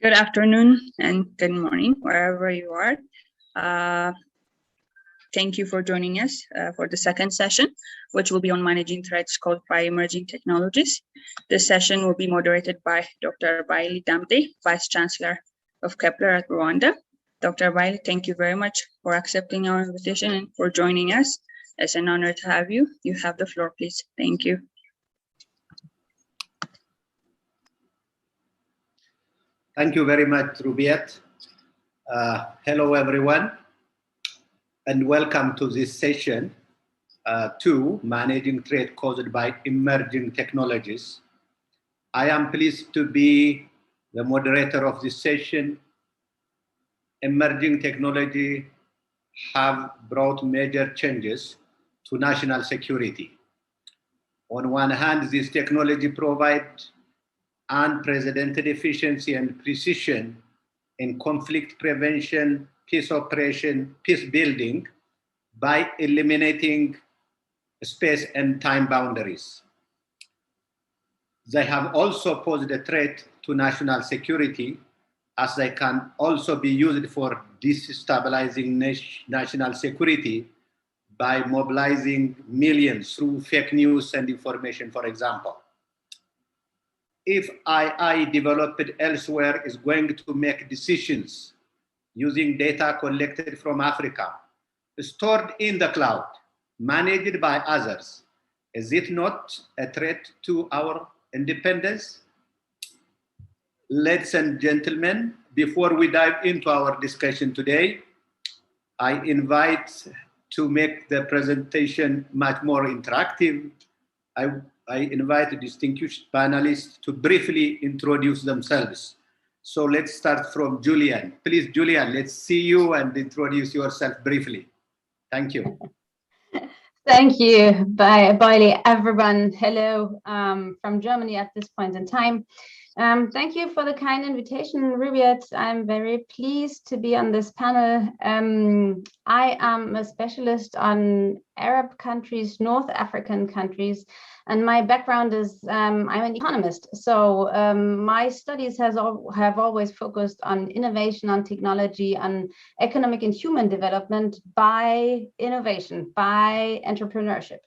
Good afternoon and good morning, wherever you are. Thank you for joining us for the second session, which will be on managing threats caused by emerging technologies. This session will be moderated by Dr. Bailey Damte, Vice Chancellor of Kepler at Rwanda. Dr. Bailey, thank you very much for accepting our invitation and for joining us. It's an honor to have you. You have the floor, please. Thank you. Thank you very much, Rubiat. Hello, everyone, and welcome to this session to Managing Threat Caused by Emerging Technologies. I am pleased to be the moderator of this session. Emerging technology have brought major changes to national security. On one hand, this technology provides unprecedented efficiency and precision in conflict prevention, peace operation, peace building by eliminating space and time boundaries. They have also posed a threat to national security, as they can also be used for destabilizing national security by mobilizing millions through fake news and information, for example. If AI developed elsewhere is going to make decisions using data collected from Africa, stored in the cloud, managed by others, is it not a threat to our independence? Ladies and gentlemen, before we dive into our discussion today, I invite to make the presentation much more interactive. I invite distinguished panelists to briefly introduce themselves. So let's start from Julian. Please, Julian, let's see you and introduce yourself briefly. Thank you. Thank you, Bailey. Everyone, hello from Germany at this point in time. Thank you for the kind invitation, Rubiat. I'm very pleased to be on this panel. I am a specialist on Arab countries, North African countries, and my background is I'm an economist. So my studies have always focused on innovation, on technology, on economic and human development by innovation, by entrepreneurship.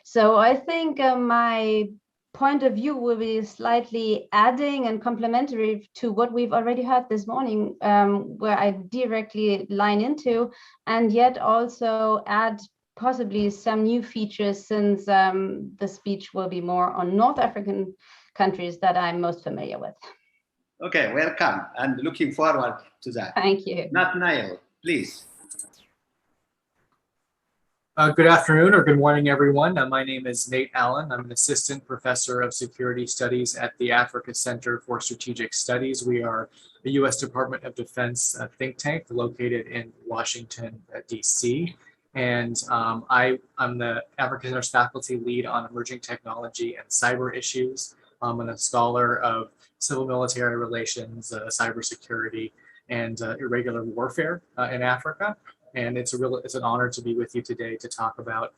So I think my point of view will be slightly adding and complementary to what we've already heard this morning, where I directly line into, and yet also add possibly some new features, since the speech will be more on North African countries that I'm most familiar with. Okay, welcome, and looking forward to that. Thank you. Nathaniel, please. Good afternoon or good morning, everyone. My name is Nate Allen. I'm an assistant professor of security studies at the Africa Center for Strategic Studies. We are a U.S. Department of Defense think tank located in Washington, D.C. And I'm the Africa Center's faculty lead on emerging technology and cyber issues. I'm a scholar of civil military relations, cybersecurity, and irregular warfare in Africa. And it's an honor to be with you today to talk about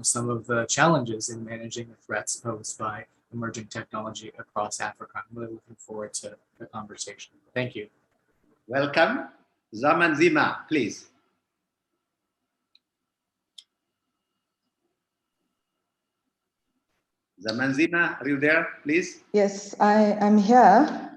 some of the challenges in managing the threats posed by emerging technology across Africa. I'm really looking forward to the conversation. Thank you. Welcome. Zaman Zima, please. Zaman Zima, are you there, please? Yes, I am here.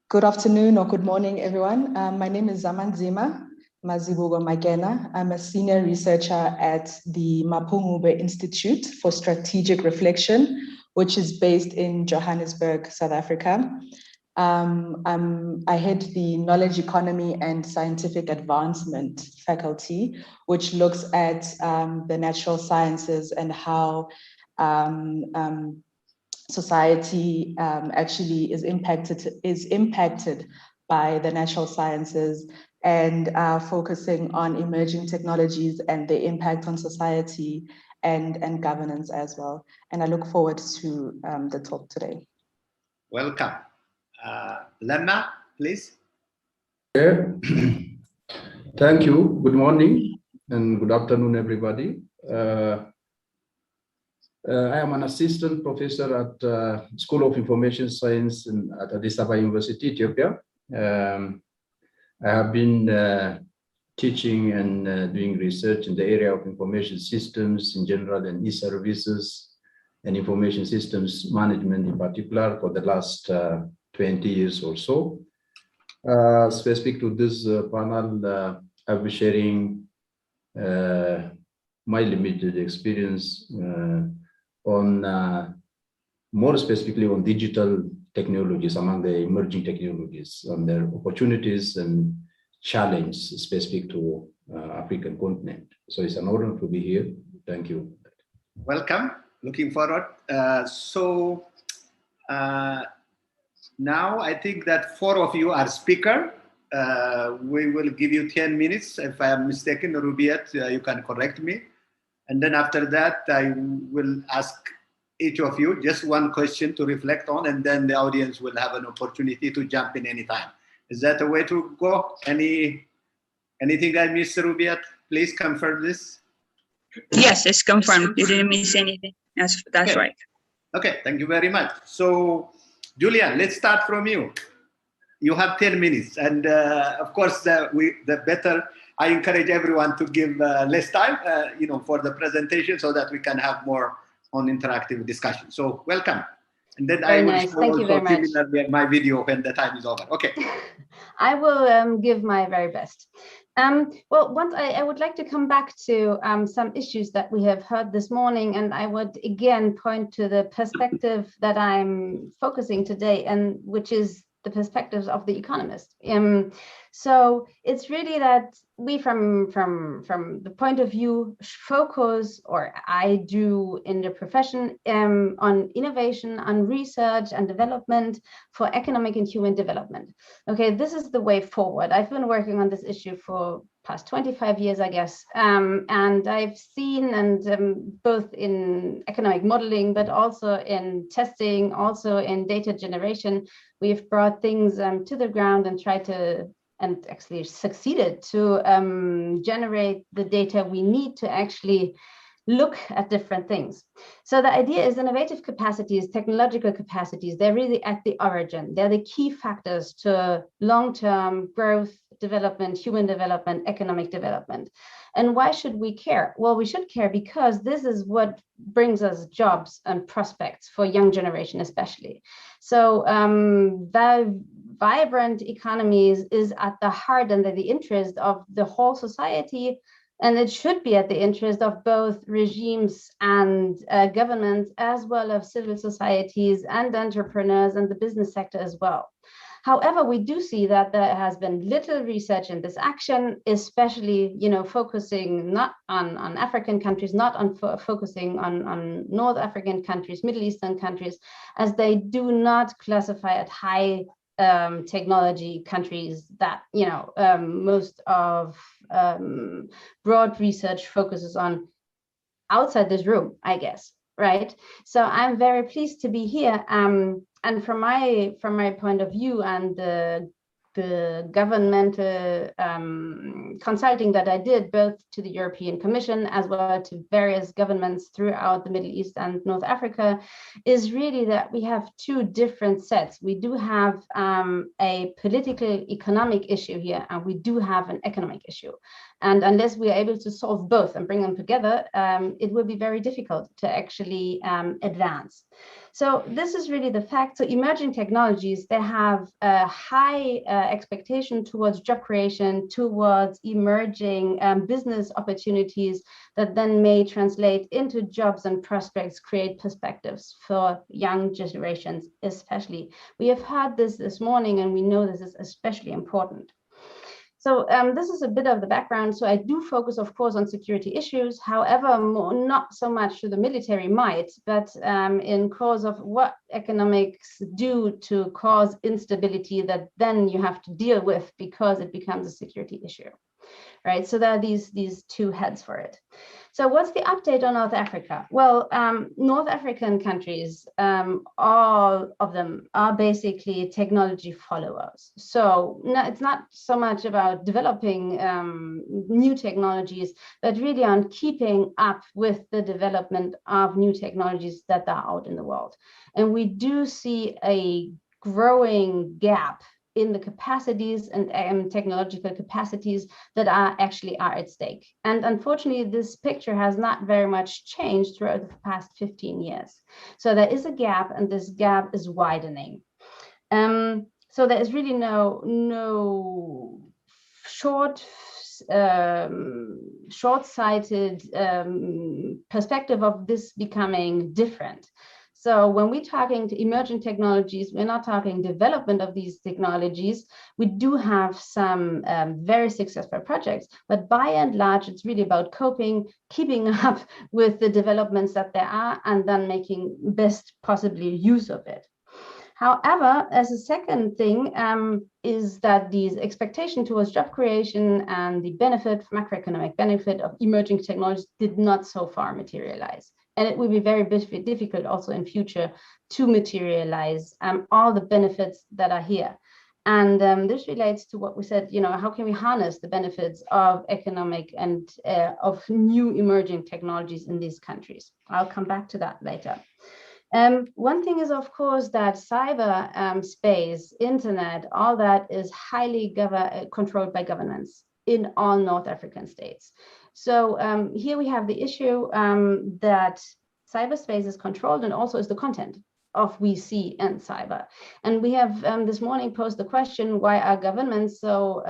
Good afternoon or good morning, everyone. My name is Zaman Zima Mazibugo Magena. I'm a senior researcher at the Mapungube Institute for Strategic Reflection, which is based in Johannesburg, South Africa. I head the Knowledge Economy and Scientific Advancement faculty, which looks at the natural sciences and how society actually is impacted by the natural sciences, and focusing on emerging technologies and the impact on society and governance as well. And I look forward to the talk today. Welcome. Lemma, please. Yeah. Thank you. Good morning and good afternoon, everybody. I am an assistant professor at School of Information Science at Addis Ababa University, Ethiopia. I have been teaching and doing research in the area of information systems in general and e-services and information systems management in particular for the last 20 years or so. Specific to this panel, I'll be sharing my limited experience on more specifically on digital technologies among the emerging technologies and their opportunities and challenges specific to African continent. So it's an honor to be here. Thank you. Welcome. Looking forward. Now I think that 4 of you are speaker. We will give you 10 minutes. If I am mistaken, Rubiat, you can correct me. And then after that, I will ask each of you just one question to reflect on, and then the audience will have an opportunity to jump in anytime. Is that a way to go? Anything I missed, Rubiat? Please confirm this. Yes, it's confirmed. You didn't miss anything. That's Okay. Right. Okay, thank you very much. Julian, let's start from you. You have 10 minutes, and of course, the better. I encourage everyone to give less time, for the presentation, so that we can have more on interactive discussion. So, welcome. And then Very I will nice. show Thank you very much. similarly my video when the time is over. Okay. I will give my very best. Well, I would like to come back to some issues that we have heard this morning, and I would again point to the perspective that I'm focusing today, and which is the perspectives of the Economist. So it's really that we, from the point of view, focus, or I do in the profession, on innovation, on research and development for economic and human development. Okay, this is the way forward. I've been working on this issue for past 25 years, I guess, and I've seen, and both in economic modeling, but also in testing, also in data generation, we've brought things to the ground and tried to, and actually succeeded to generate the data we need to actually look at different things. So the idea is innovative capacities, technological capacities, they're really at the origin. They're the key factors to long-term growth, development, human development, economic development. And why should we care? Well, we should care because this is what brings us jobs and prospects for young generation, especially. So vibrant economies is at the heart and the interest of the whole society, and it should be at the interest of both regimes and governments, as well as civil societies and entrepreneurs and the business sector as well. However, we do see that there has been little research in this action, especially, focusing not on African countries, not on focusing on North African countries, Middle Eastern countries, as they do not classify at high technology countries that, most of broad research focuses on outside this room, I guess, right? So I'm very pleased to be here. And from my point of view and the governmental consulting that I did, both to the European Commission as well as to various governments throughout the Middle East and North Africa, is really that we have two different sets. We do have a political economic issue here, and we do have an economic issue. And unless we are able to solve both and bring them together, it will be very difficult to actually advance. So this is really the fact. So emerging technologies, they have a high expectation towards job creation, towards emerging business opportunities that then may translate into jobs and prospects, create perspectives for young generations, especially. We have heard this morning, and we know this is especially important. So this is a bit of the background. So I do focus, of course, on security issues, however, not so much to the military might, but in cause of what economics do to cause instability that then you have to deal with because it becomes a security issue. right? So there are these two heads for it. So what's the update on North Africa? Well, North African countries, all of them are basically technology followers. So no, it's not so much about developing new technologies, but really on keeping up with the development of new technologies that are out in the world. And we do see a growing gap in the capacities and technological capacities that are at stake. And unfortunately, this picture has not very much changed throughout the past 15 years. So there is a gap, and this gap is widening. So there is really no short-sighted perspective of this becoming different. So when we're talking to emerging technologies, we're not talking development of these technologies. We do have some very successful projects, but by and large, it's really about keeping up with the developments that there are, and then making best possibly use of it. However, as a second thing is that these expectation towards job creation and the macroeconomic benefit of emerging technologies did not so far materialize. And it will be very difficult also in future to materialize all the benefits that are here. And this relates to what we said, how can we harness the benefits of economic and of new emerging technologies in these countries? I'll come back to that later. One thing is, of course, that cyber space, internet, all that is highly controlled by governments in all North African states. So here we have the issue that cyberspace is controlled and also is the content of we see in cyber. And we have this morning posed the question, why are governments so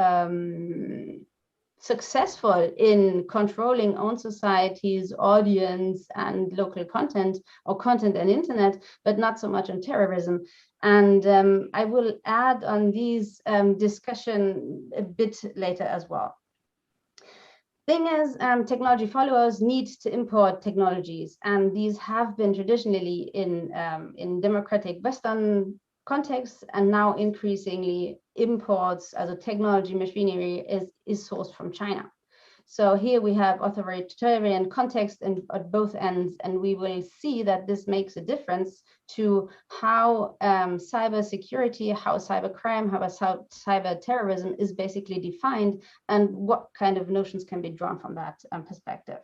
successful in controlling own society's audience and local content, or content and internet, but not so much on terrorism? And I will add on these discussion a bit later as well. Thing is, technology followers need to import technologies, and these have been traditionally in democratic Western contexts, and now increasingly imports as a technology machinery is sourced from China. So here we have authoritarian context at both ends, and we will see that this makes a difference to how cyber security, how cyber crime, how cyber terrorism is basically defined, and what kind of notions can be drawn from that perspective.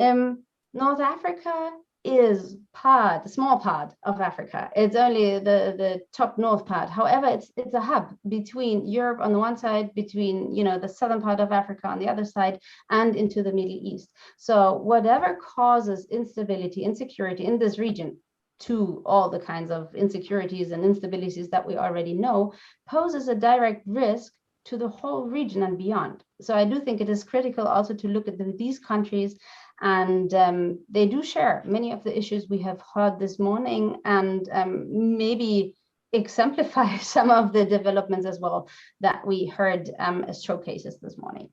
North Africa is a small part of Africa. It's only the top north part. However, it's a hub between Europe on the one side, between the southern part of Africa on the other side, and into the Middle East. So whatever causes instability, insecurity in this region, to all the kinds of insecurities and instabilities that we already know, poses a direct risk to the whole region and beyond. So I do think it is critical also to look at these countries, and they do share many of the issues we have heard this morning, and maybe exemplify some of the developments as well that we heard as showcases this morning.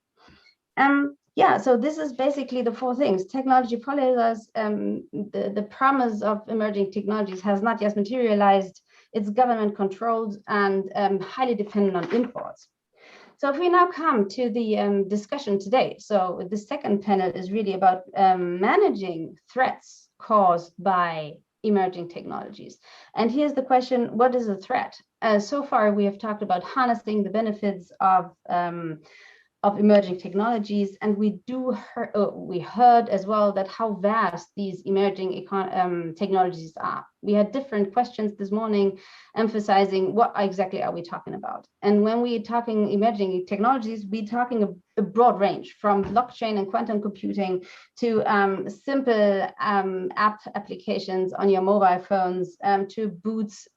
Yeah, so this is basically the four things. Technology followers, the promise of emerging technologies has not yet materialized. It's government controlled and highly dependent on imports. So if we now come to the discussion today, so the second panel is really about managing threats caused by emerging technologies. And here's the question, what is a threat? So far, we have talked about harnessing the benefits of emerging technologies, and we heard as well that how vast these emerging technologies are. We had different questions this morning emphasizing what exactly are we talking about. And when we're talking emerging technologies, we're talking a broad range, from blockchain and quantum computing to simple app applications on your mobile phones, to bots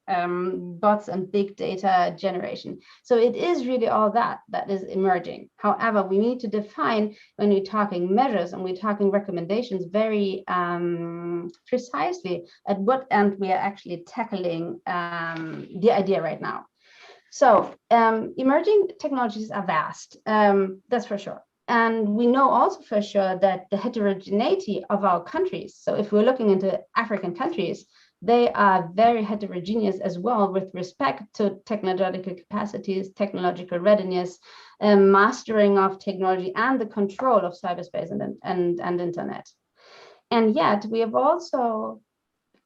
and big data generation. So it is really all that is emerging. However, we need to define, when we're talking measures and we're talking recommendations, very precisely at what end we are actually tackling the idea right now. So emerging technologies are vast, that's for sure. And we know also for sure that the heterogeneity of our countries, so if we're looking into African countries, they are very heterogeneous as well with respect to technological capacities, technological readiness, mastering of technology, and the control of cyberspace and internet. And yet we have also,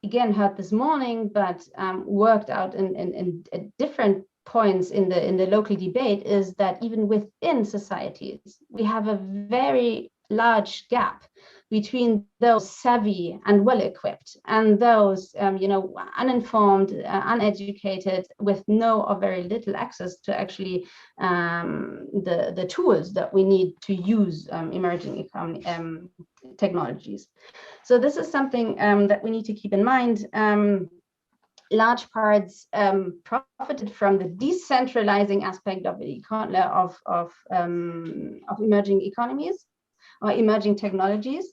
again, heard this morning, but worked out in different points in the local debate, is that even within societies, we have a very large gap between those savvy and well-equipped and those uninformed, uneducated, with no or very little access to actually the tools that we need to use emerging technologies. So this is something that we need to keep in mind. Large parts profited from the decentralizing aspect of emerging economies or emerging technologies.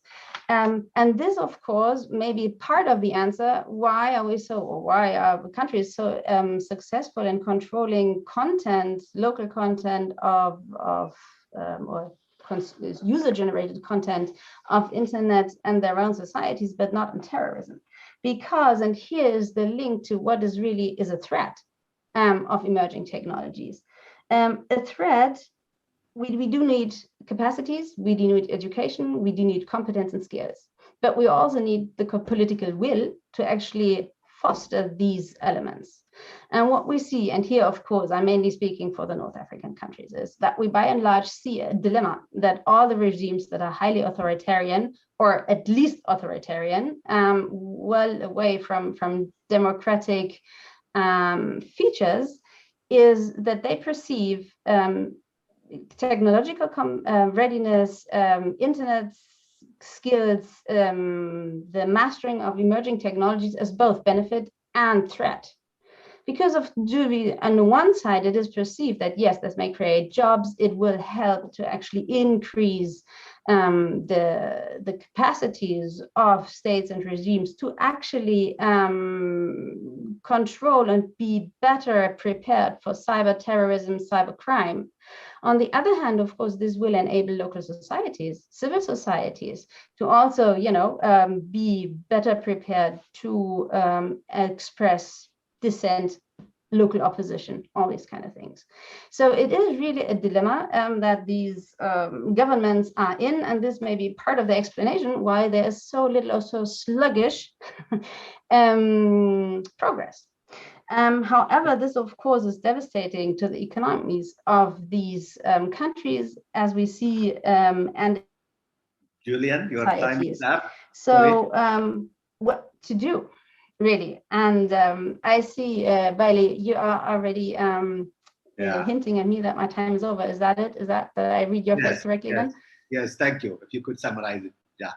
And this, of course, may be part of the answer. Why are countries so successful in controlling content, local content or user-generated content of internet and their own societies, but not in terrorism? Because, and here's the link to what is a threat of emerging technologies. A threat, we do need capacities, we do need education, we do need competence and skills, but we also need the political will to actually foster these elements. And what we see, and here, of course, I'm mainly speaking for the North African countries, is that we by and large see a dilemma that all the regimes that are highly authoritarian, or at least authoritarian, well away from democratic features, is that they perceive technological readiness, internet skills, the mastering of emerging technologies as both benefit and threat. Because of duty, on the one side, it is perceived that yes, this may create jobs, it will help to actually increase the capacities of states and regimes to actually control and be better prepared for cyber terrorism, cyber crime. On the other hand, of course, this will enable local societies, civil societies, to also, be better prepared to express dissent, local opposition, all these kind of things. So it is really a dilemma that these governments are in, and this may be part of the explanation why there is so little or so sluggish progress. However, this, of course, is devastating to the economies of these countries, as we see. And Julian, your time is up. So what to do, really? And I see, Bailey, you are already hinting at me that my time is over. Is that it? Is that I read your face correctly then? Yes, thank you. If you could summarize it. Yeah,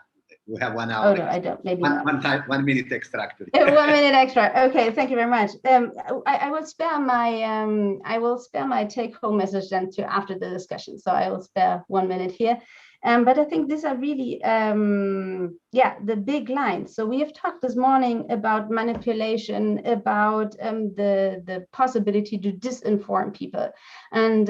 we have 1 hour. Oh, no, I don't. Maybe not. 1 minute extra, actually. 1 minute extra. Okay, thank you very much. I will spare my take-home message then to after the discussion. So I will spare 1 minute here. But I think these are really, the big lines. So we have talked this morning about manipulation, about the possibility to disinform people. And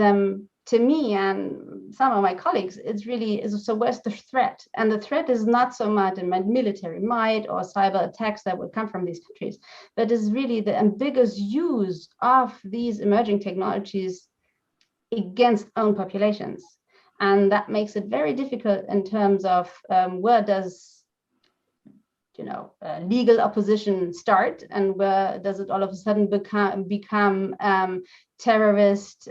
to me and some of my colleagues, it's really, so where's the threat? And the threat is not so much in military might or cyber attacks that would come from these countries, but is really the ambiguous use of these emerging technologies against own populations. And that makes it very difficult in terms of where does legal opposition start, and where does it all of a sudden become terrorist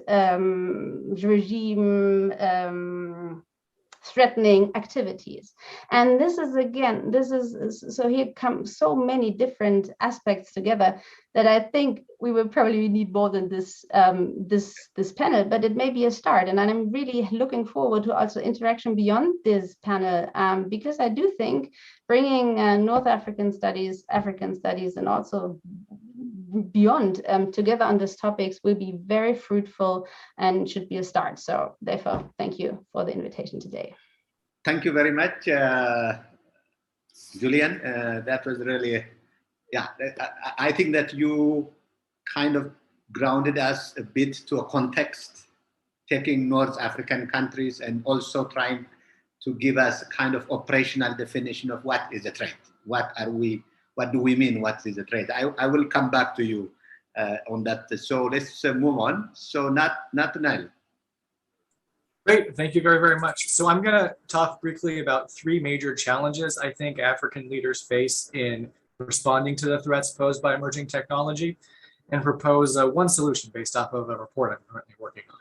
regime threatening activities. And this is so here come so many different aspects together that I think we will probably need more than this this panel, but it may be a start. And I'm really looking forward to also interaction beyond this panel, because I do think bringing North African studies, African studies, and also beyond together on these topics will be very fruitful and should be a start. So therefore, thank you for the invitation today. Thank you very much, Julian. That was really, I think that you kind of grounded us a bit to a context, taking North African countries and also trying to give us a kind of operational definition of what is a threat. What are we what do we mean? What is a threat? I will come back to you on that. So let's move on. So Nathaniel. Great, thank you very, very much. So I'm going to talk briefly about three major challenges I think African leaders face in responding to the threats posed by emerging technology, and propose one solution based off of a report I'm currently working on.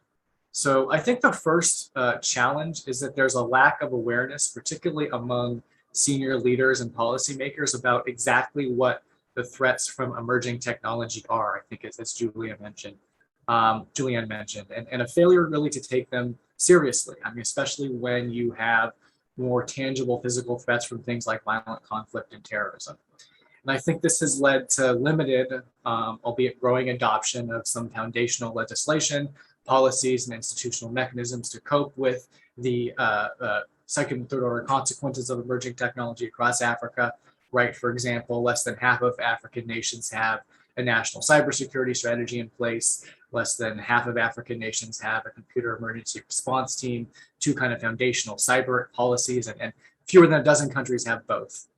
So I think the first challenge is that there's a lack of awareness, particularly among senior leaders and policymakers, about exactly what the threats from emerging technology are, I think as Julianne mentioned, and a failure really to take them seriously. I mean, especially when you have more tangible physical threats from things like violent conflict and terrorism. And I think this has led to limited, albeit growing adoption of some foundational legislation, policies, and institutional mechanisms to cope with the second and third order consequences of emerging technology across Africa, right? For example, less than half of African nations have a national cybersecurity strategy in place. Less than half of African nations have a computer emergency response team, two kind of foundational cyber policies, and fewer than a dozen countries have both.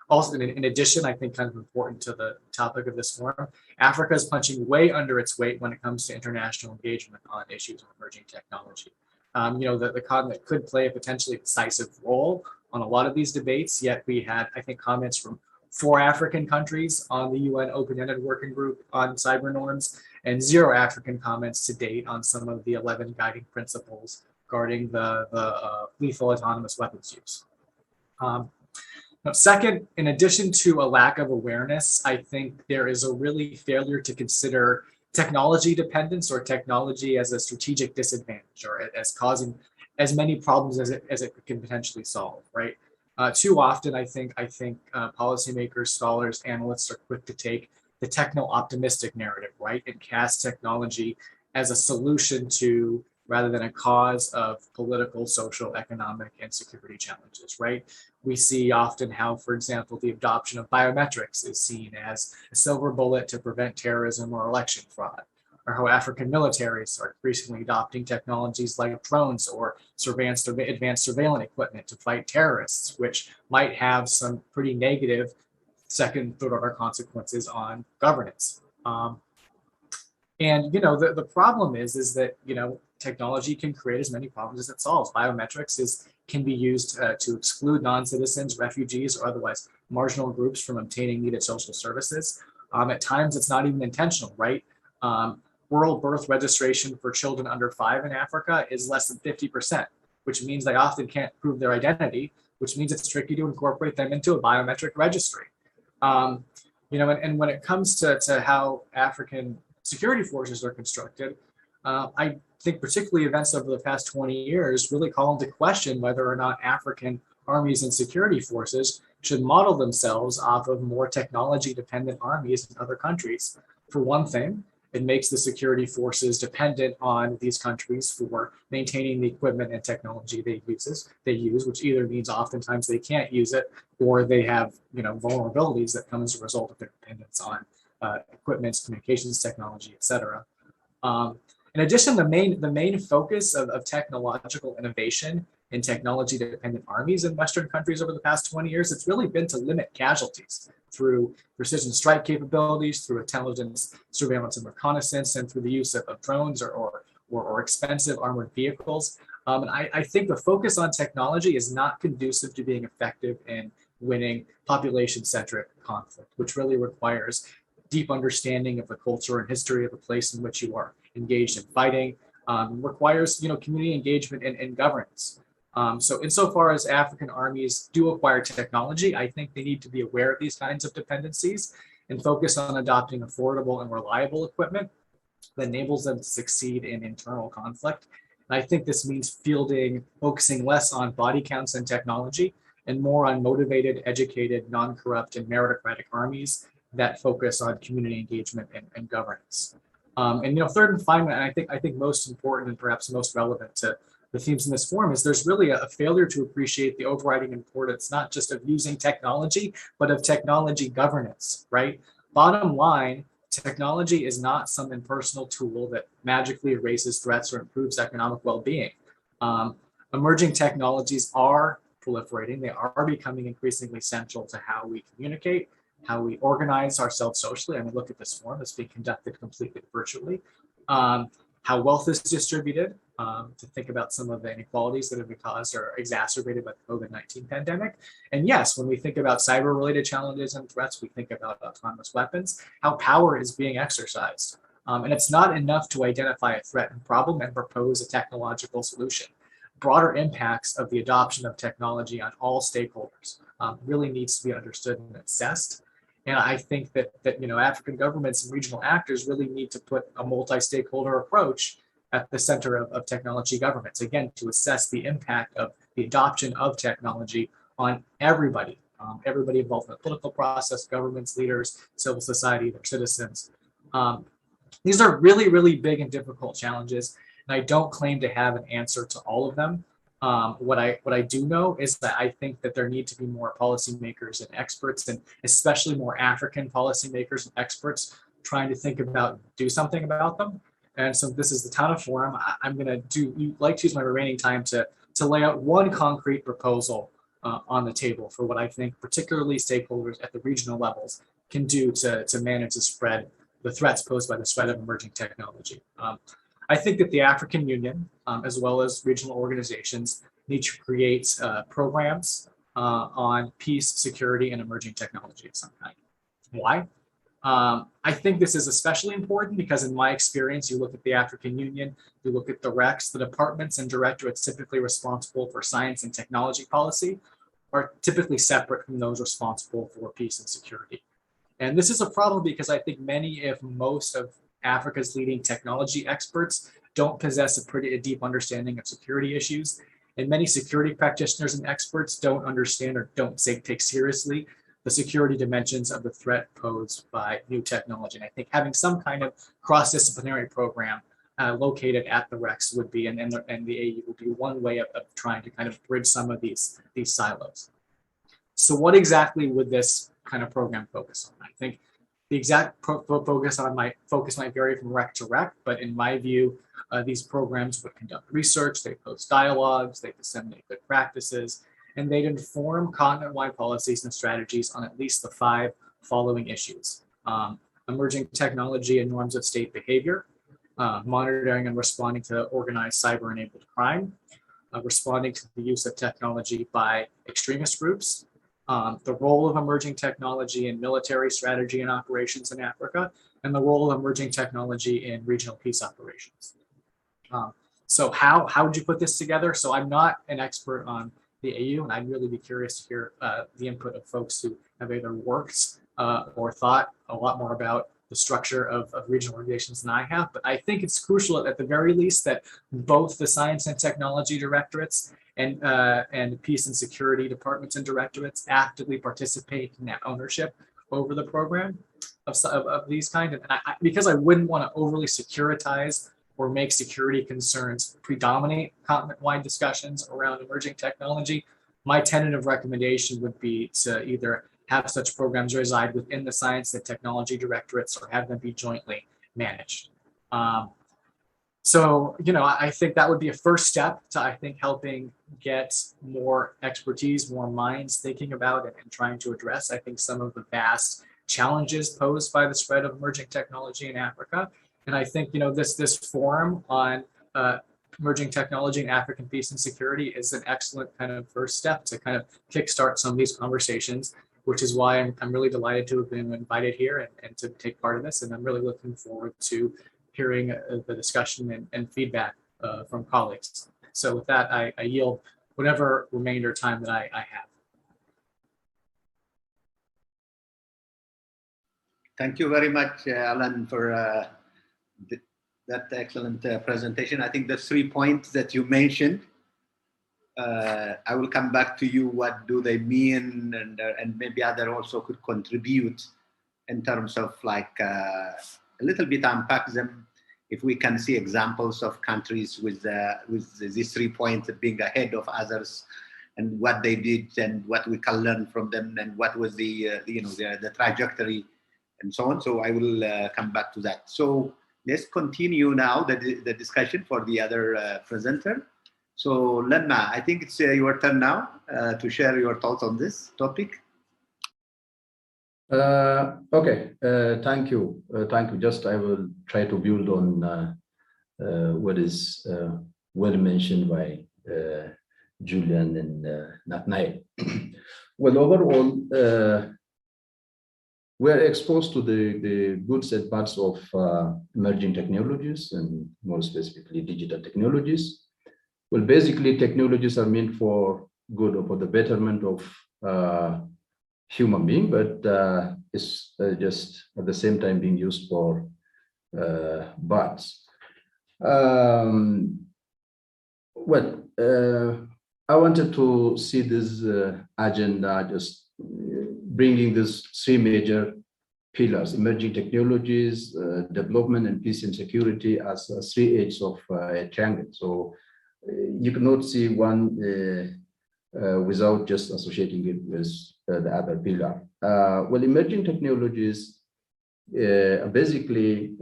Also, in addition, I think kind of important to the topic of this forum, Africa is punching way under its weight when it comes to international engagement on issues of emerging technology. The continent could play a potentially decisive role on a lot of these debates, yet we had, I think, comments from 4 African countries on the UN Open-Ended Working Group on Cyber Norms, and 0 African comments to date on some of the 11 guiding principles regarding the lethal autonomous weapons use. Second, in addition to a lack of awareness, I think there is a really failure to consider technology dependence or technology as a strategic disadvantage, or as causing as many problems as it can potentially solve, right? Too often, I think policymakers, scholars, analysts are quick to take the techno-optimistic narrative, right, and cast technology as a solution to, rather than a cause of, political, social, economic, and security challenges, right? We see often how, for example, the adoption of biometrics is seen as a silver bullet to prevent terrorism or election fraud, or how African militaries are increasingly adopting technologies like drones or advanced surveillance equipment to fight terrorists, which might have some pretty negative second, third order consequences on governance. The problem is that, technology can create as many problems as it solves. Biometrics can be used to exclude non-citizens, refugees, or otherwise marginal groups from obtaining needed social services. At times, it's not even intentional, right? World birth registration for children under 5 in Africa is less than 50%, which means they often can't prove their identity, which means it's tricky to incorporate them into a biometric registry. And when it comes to how African security forces are constructed, I think particularly events over the past 20 years really call into question whether or not African armies and security forces should model themselves off of more technology-dependent armies in other countries. For one thing, it makes the security forces dependent on these countries for maintaining the equipment and technology they use, which either means oftentimes they can't use it, or they have vulnerabilities that come as a result of their dependence on equipment, communications technology, etc. In addition, the main focus of technological innovation in technology-dependent armies in Western countries over the past 20 years, it's really been to limit casualties through precision strike capabilities, through intelligence, surveillance, and reconnaissance, and through the use of drones or expensive armored vehicles. And I think the focus on technology is not conducive to being effective in winning population-centric conflict, which really requires deep understanding of the culture and history of the place in which you are engaged in fighting, requires community engagement and governance. So insofar as African armies do acquire technology, I think they need to be aware of these kinds of dependencies and focus on adopting affordable and reliable equipment that enables them to succeed in internal conflict. And I think this means focusing less on body counts and technology and more on motivated, educated, non-corrupt, and meritocratic armies that focus on community engagement and governance. Third and finally, and I think most important and perhaps most relevant to the themes in this forum, is there's really a failure to appreciate the overriding importance, not just of using technology, but of technology governance, right? Bottom line, technology is not some impersonal tool that magically erases threats or improves economic well-being. Emerging technologies are proliferating. They are becoming increasingly central to how we communicate, how we organize ourselves socially. I mean, look at this forum that's being conducted completely virtually. How wealth is distributed, to think about some of the inequalities that have been caused or exacerbated by the COVID-19 pandemic. And yes, when we think about cyber-related challenges and threats, we think about autonomous weapons, how power is being exercised. And it's not enough to identify a threat and problem and propose a technological solution. Broader impacts of the adoption of technology on all stakeholders really needs to be understood and assessed. And I think that African governments and regional actors really need to put a multi-stakeholder approach at the center of technology governments, again, to assess the impact of the adoption of technology on everybody, everybody involved in the political process, governments, leaders, civil society, their citizens. These are really, really big and difficult challenges, and I don't claim to have an answer to all of them. What I do know is that I think that there need to be more policymakers and experts, and especially more African policymakers and experts trying to think about, do something about them. And so this is the Tana Forum. I'm going to like to use my remaining time to lay out one concrete proposal on the table for what I think particularly stakeholders at the regional levels can do to manage the threats posed by the spread of emerging technology. I think that the African Union, as well as regional organizations, need to create programs on peace, security, and emerging technology of some kind. Why? I think this is especially important because in my experience, you look at the African Union, you look at the RECs, the departments and directorates typically responsible for science and technology policy are typically separate from those responsible for peace and security. And this is a problem because I think many, if most of Africa's leading technology experts don't possess a deep understanding of security issues. And many security practitioners and experts don't understand or don't take seriously the security dimensions of the threat posed by new technology. And I think having some kind of cross-disciplinary program located at the RECs would be, and the AU would be one way of trying to kind of bridge some of these silos. So what exactly would this kind of program focus on? I think the exact focus might vary from REC to REC, but in my view, these programs would conduct research, they post dialogues, they disseminate good practices, and they'd inform continent-wide policies and strategies on at least the 5 following issues. Emerging technology and norms of state behavior, monitoring and responding to organized cyber-enabled crime, responding to the use of technology by extremist groups, the role of emerging technology in military strategy and operations in Africa, and the role of emerging technology in regional peace operations. So how would you put this together? So I'm not an expert on the AU, and I'd really be curious to hear the input of folks who have either worked or thought a lot more about the structure of regional organizations than I have. But I think it's crucial at the very least that both the science and technology directorates and peace and security departments and directorates actively participate in that ownership over the program of these kind. And because I wouldn't want to overly securitize or make security concerns predominate continent-wide discussions around emerging technology, my tentative recommendation would be to either have such programs reside within the science and technology directorates or have them be jointly managed. So, I think that would be a first step to, helping get more expertise, more minds thinking about it and trying to address, some of the vast challenges posed by the spread of emerging technology in Africa. And I think, this forum on emerging technology and African peace and security is an excellent kind of first step to kind of kickstart some of these conversations, which is why I'm really delighted to have been invited here and to take part in this. And I'm really looking forward to hearing the discussion and feedback from colleagues. So with that, I yield whatever remainder time that I have. Thank you very much, Alan, for that excellent presentation. I think the 3 points that you mentioned, I will come back to you. What do they mean? And maybe other also could contribute in terms of a little bit unpack them. If we can see examples of countries with these 3 points being ahead of others, and what they did, and what we can learn from them, and what was the trajectory, and so on. So I will come back to that. So let's continue now the discussion for the other presenter. So Lemma, I think it's your turn now to share your thoughts on this topic. Okay, thank you. Thank you. Just I will try to build on what is well mentioned by Julian and Nathaniel. Well, overall, we're exposed to the goods and bads of emerging technologies, and more specifically digital technologies. Well, basically, technologies are meant for good or for the betterment of human being, but it's just at the same time being used for bads. I wanted to see this agenda just bringing these three major pillars: emerging technologies, development, and peace and security, as three edges of a triangle. So you cannot see one without just associating it with the other pillar. Well, emerging technologies are basically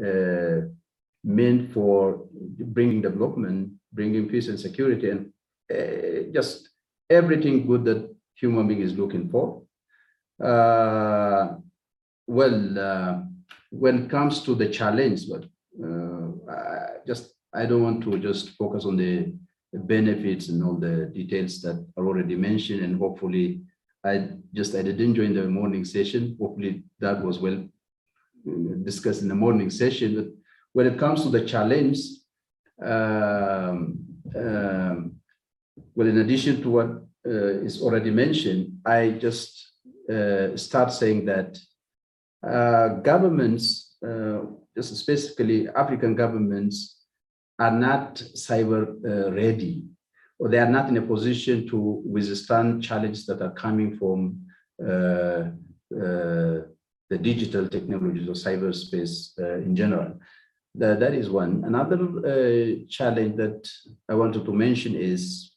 meant for bringing development, bringing peace and security, and just everything good that human being is looking for. When it comes to the challenge, but I don't want to just focus on the benefits and all the details that are already mentioned, and hopefully I didn't join the morning session. Hopefully that was well discussed in the morning session. But when it comes to the challenge, well, in addition to what is already mentioned, I just start saying that governments, just specifically African governments, are not cyber ready, or they are not in a position to withstand challenges that are coming from the digital technologies or cyberspace in general. That is one. Another challenge that I wanted to mention is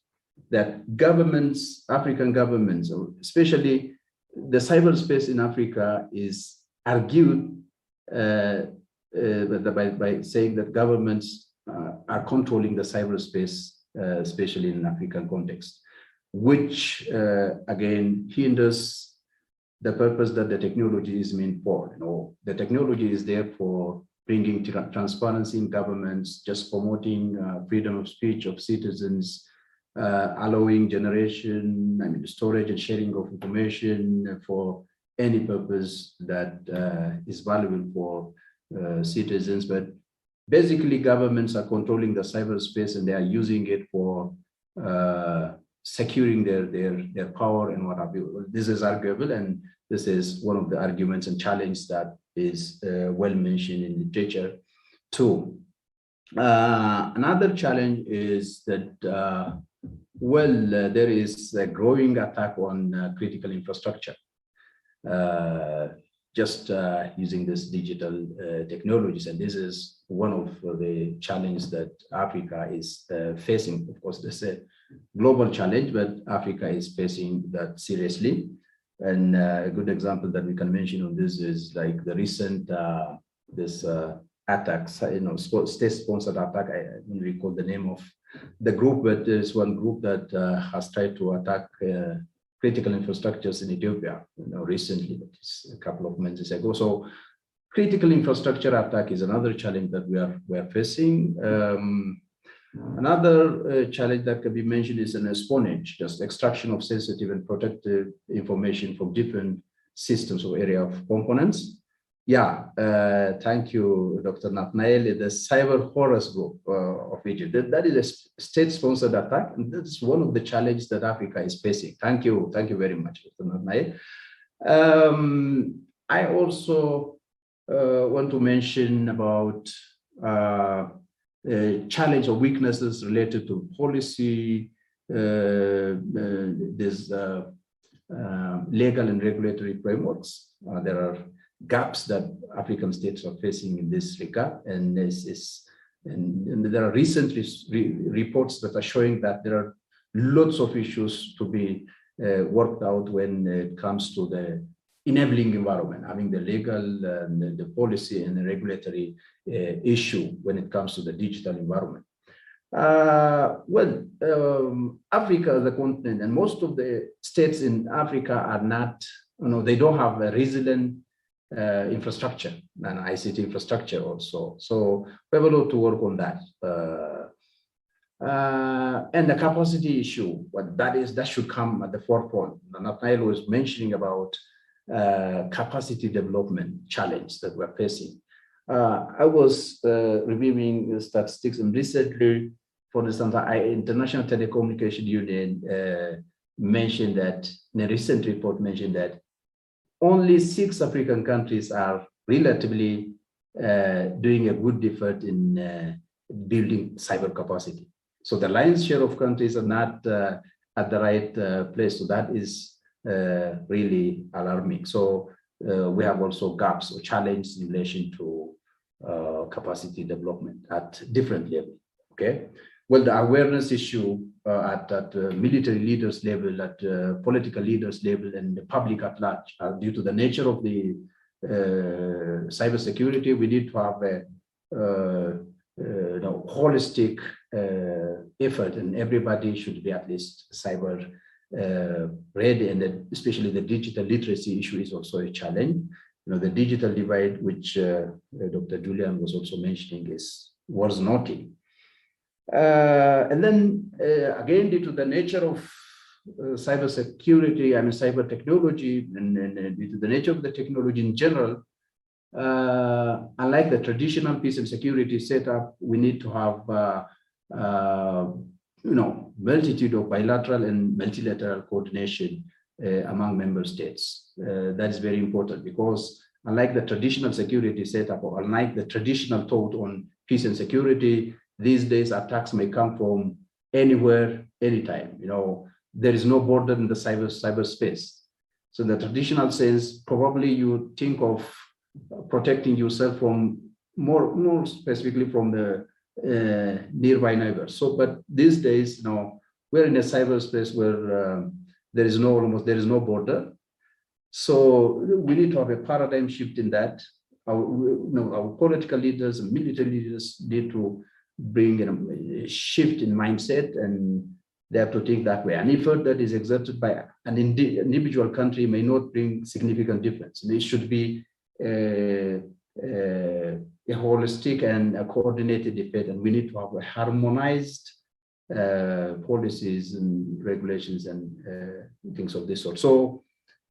that governments, African governments, especially the cyberspace in Africa, is argued by saying that governments are controlling the cyberspace, especially in an African context, which again hinders the purpose that the technology is meant for. You know, the technology is there for bringing transparency in governments, just promoting freedom of speech of citizens, allowing generation, storage and sharing of information for any purpose that is valuable for citizens. But basically, governments are controlling the cyberspace, and they are using it for securing their power and what have you. This is arguable, and this is one of the arguments and challenges that is well mentioned in literature too. Another challenge is that there is a growing attack on critical infrastructure, using this digital technologies, and this is one of the challenges that Africa is facing. Of course, this is a global challenge, but Africa is facing that seriously. And a good example that we can mention on this is like the recent attacks, state-sponsored attack. I don't recall the name of the group, but there's one group that has tried to attack critical infrastructures in Ethiopia, recently, a couple of months ago. So critical infrastructure attack is another challenge that we are facing. Another challenge that can be mentioned is an espionage, just extraction of sensitive and protected information from different systems or area of components. Yeah, thank you, Dr. Nathaniel. The Cyber Horrors Group of Egypt, that is a state-sponsored attack, and that's one of the challenges that Africa is facing. Thank you very much, Dr. Nathaniel. I also want to mention about challenge or weaknesses related to policy. There's legal and regulatory frameworks. There are gaps that African states are facing in this regard, and there are recent reports that are showing that there are lots of issues to be worked out when it comes to the enabling environment, having the legal, the policy, and the regulatory issue when it comes to the digital environment. Africa, the continent, and most of the states in Africa are not they don't have a resilient infrastructure and ICT infrastructure also. So we have a lot to work on that. And the capacity issue, that should come at the forefront. Nathaniel was mentioning about capacity development challenge that we're facing. I was reviewing statistics, and recently, for instance, International Telecommunication Union mentioned that, in a recent report mentioned that only 6 African countries are relatively doing a good effort in building cyber capacity. So the lion's share of countries are not at the right place. So that is really alarming. So we have also gaps or challenges in relation to capacity development at different levels. Okay. Well, the awareness issue at military leaders level, at political leaders level, and the public at large, due to the nature of the cybersecurity, we need to have a holistic effort, and everybody should be at least cyber ready, and especially the digital literacy issue is also a challenge. The digital divide, which Dr. Julian was also mentioning, is worth noting. And then again, due to the nature of cybersecurity, cyber technology, and due to the nature of the technology in general, unlike the traditional peace and security setup, we need to have multitude of bilateral and multilateral coordination among member states. That is very important, because unlike the traditional security setup, or unlike the traditional thought on peace and security, these days attacks may come from anywhere, anytime. There is no border in the cyberspace. So in the traditional sense, probably you think of protecting yourself from more specifically from the nearby neighbors. So, but these days, we're in a cyberspace where there is no border. So we need to have a paradigm shift in that. Our political leaders and military leaders need to bring a shift in mindset, and they have to think that way. An effort that is exerted by an individual country may not bring significant difference. It should be a holistic and a coordinated effort, and we need to have a harmonized policies and regulations and things of this sort. So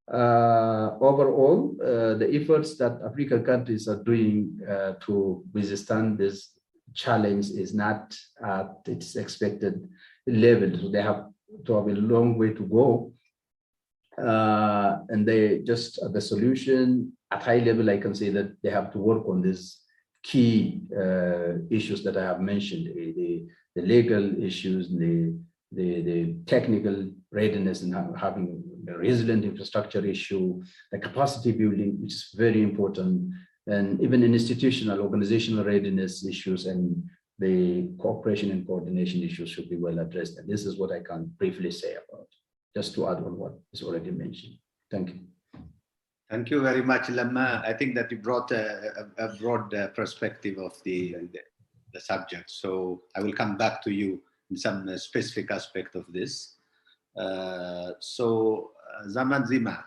overall, the efforts that African countries are doing to withstand this challenge is not at its expected level. So they have to have a long way to go. And they just, the solution at high level, I can say that they have to work on these key issues that I have mentioned, the legal issues, the technical readiness, and having a resilient infrastructure issue, the capacity building, which is very important, and even in institutional organizational readiness issues, and the cooperation and coordination issues should be well addressed. And this is what I can briefly say about, just to add on what is already mentioned. Thank you. Thank you very much, Lamma. I think that you brought a broad perspective of the subject. So I will come back to you in some specific aspect of this. Zaman Zima,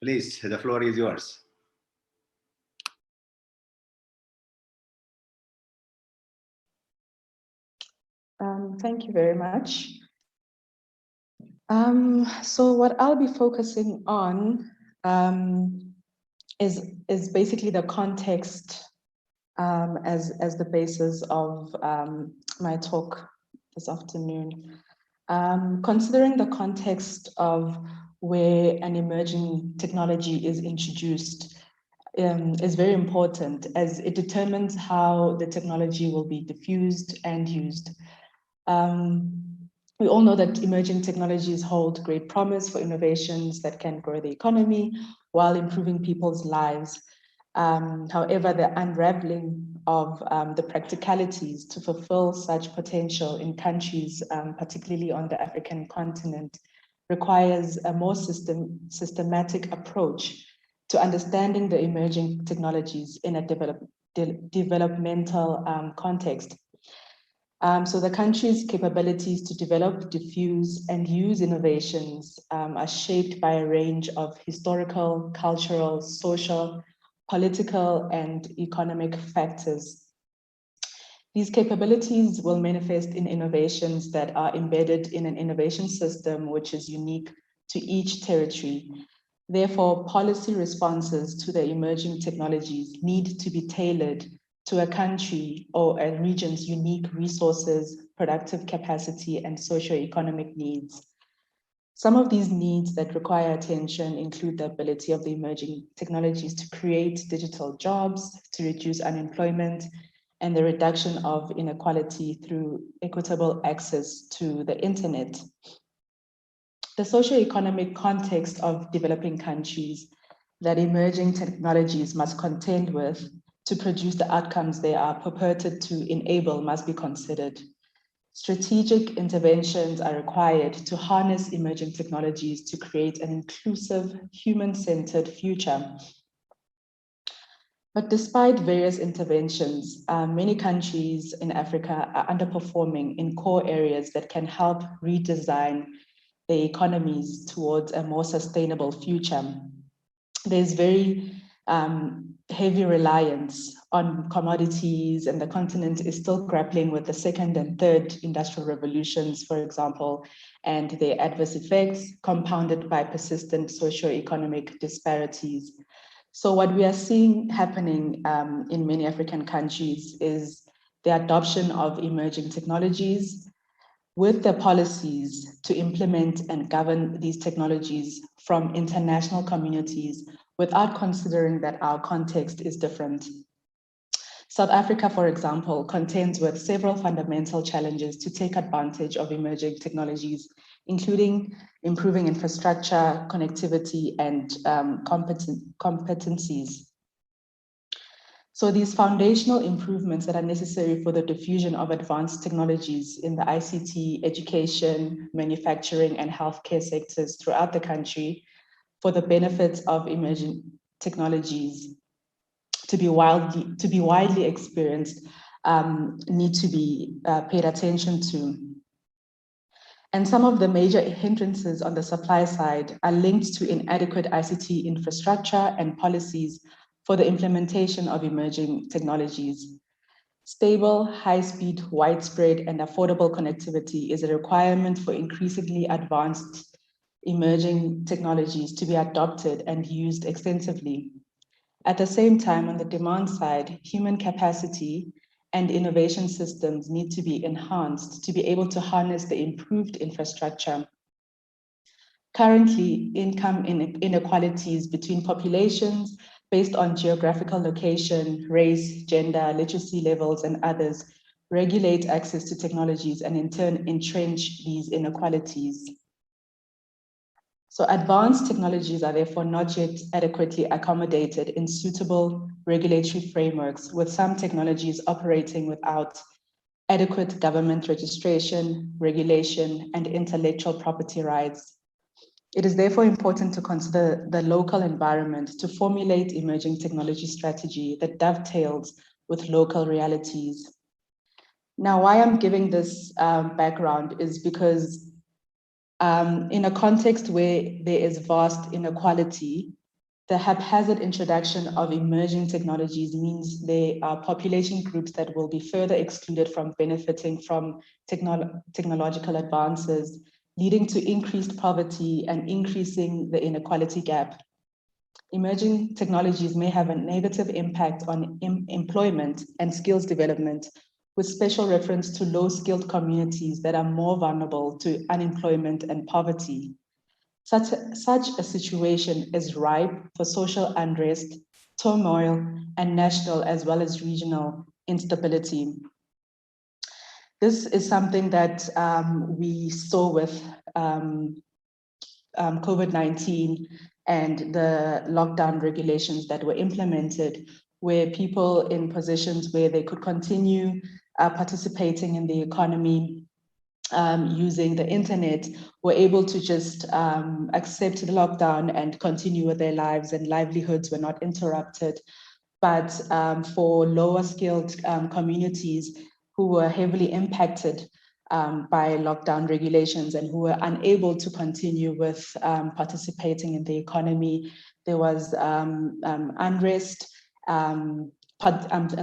please, the floor is yours. Thank you very much. So what I'll be focusing on is basically the context as the basis of my talk this afternoon. Considering the context of where an emerging technology is introduced is very important, as it determines how the technology will be diffused and used. We all know that emerging technologies hold great promise for innovations that can grow the economy while improving people's lives. However, the unraveling of the practicalities to fulfill such potential in countries, particularly on the African continent, requires a more systematic approach to understanding the emerging technologies in a developmental context. So the country's capabilities to develop, diffuse, and use innovations are shaped by a range of historical, cultural, social, political, and economic factors. These capabilities will manifest in innovations that are embedded in an innovation system which is unique to each territory. Therefore, policy responses to the emerging technologies need to be tailored to a country or a region's unique resources, productive capacity, and socio-economic needs. Some of these needs that require attention include the ability of the emerging technologies to create digital jobs, to reduce unemployment, and the reduction of inequality through equitable access to the internet. The socio-economic context of developing countries that emerging technologies must contend with to produce the outcomes they are purported to enable must be considered. Strategic interventions are required to harness emerging technologies to create an inclusive, human-centered future. But despite various interventions, many countries in Africa are underperforming in core areas that can help redesign their economies towards a more sustainable future. There's very heavy reliance on commodities, and the continent is still grappling with the second and third industrial revolutions, for example, and their adverse effects compounded by persistent socio-economic disparities. So what we are seeing happening in many African countries is the adoption of emerging technologies with the policies to implement and govern these technologies from international communities without considering that our context is different. South Africa, for example, contends with several fundamental challenges to take advantage of emerging technologies, including improving infrastructure, connectivity, and competencies. So these foundational improvements that are necessary for the diffusion of advanced technologies in the ICT, education, manufacturing, and healthcare sectors throughout the country for the benefits of emerging technologies to be widely experienced need to be paid attention to. And some of the major hindrances on the supply side are linked to inadequate ICT infrastructure and policies for the implementation of emerging technologies. Stable, high-speed, widespread, and affordable connectivity is a requirement for increasingly advanced emerging technologies to be adopted and used extensively. At the same time, on the demand side, human capacity and innovation systems need to be enhanced to be able to harness the improved infrastructure. Currently, income inequalities between populations based on geographical location, race, gender, literacy levels, and others regulate access to technologies and in turn entrench these inequalities. So advanced technologies are therefore not yet adequately accommodated in suitable regulatory frameworks, with some technologies operating without adequate government registration, regulation, and intellectual property rights. It is therefore important to consider the local environment to formulate emerging technology strategy that dovetails with local realities. Now, why I'm giving this background is because in a context where there is vast inequality, the haphazard introduction of emerging technologies means there are population groups that will be further excluded from benefiting from technological advances, leading to increased poverty and increasing the inequality gap. Emerging technologies may have a negative impact on employment and skills development, with special reference to low-skilled communities that are more vulnerable to unemployment and poverty. Such a situation is ripe for social unrest, turmoil, and national as well as regional instability. This is something that we saw with COVID-19 and the lockdown regulations that were implemented, where people in positions where they could continue participating in the economy using the internet were able to just accept the lockdown and continue with their lives, and livelihoods were not interrupted. But for lower skilled communities, who were heavily impacted by lockdown regulations and who were unable to continue with participating in the economy. There was unrest, and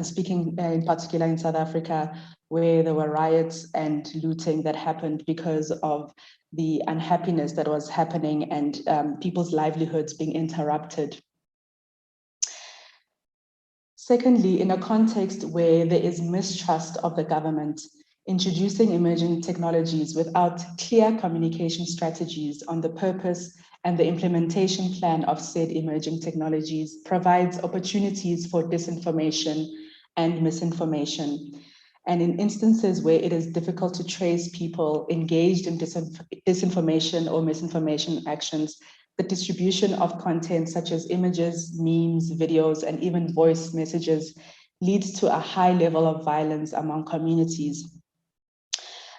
speaking in particular in South Africa, where there were riots and looting that happened because of the unhappiness that was happening and people's livelihoods being interrupted. Secondly, in a context where there is mistrust of the government, introducing emerging technologies without clear communication strategies on the purpose and the implementation plan of said emerging technologies provides opportunities for disinformation and misinformation. And in instances where it is difficult to trace people engaged in disinformation or misinformation actions, the distribution of content such as images, memes, videos, and even voice messages leads to a high level of violence among communities.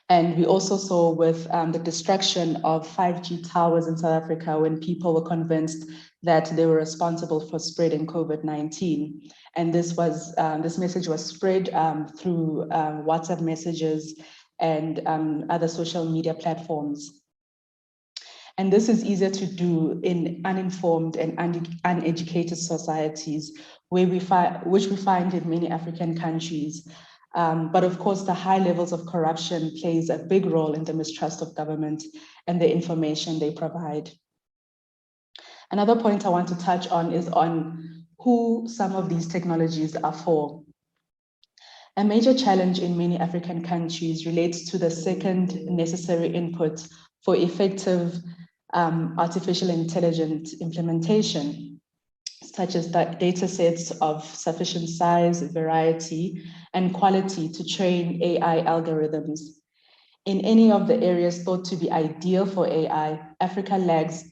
And we also saw with the destruction of 5G towers in South Africa when people were convinced that they were responsible for spreading COVID-19. And this message was spread through WhatsApp messages and other social media platforms. And this is easier to do in uninformed and uneducated societies, which we find in many African countries. But of course, the high levels of corruption plays a big role in the mistrust of government and the information they provide. Another point I want to touch on is on who some of these technologies are for. A major challenge in many African countries relates to the second necessary input for effective artificial intelligence implementation, such as data sets of sufficient size, variety, and quality to train AI algorithms. In any of the areas thought to be ideal for AI, Africa lags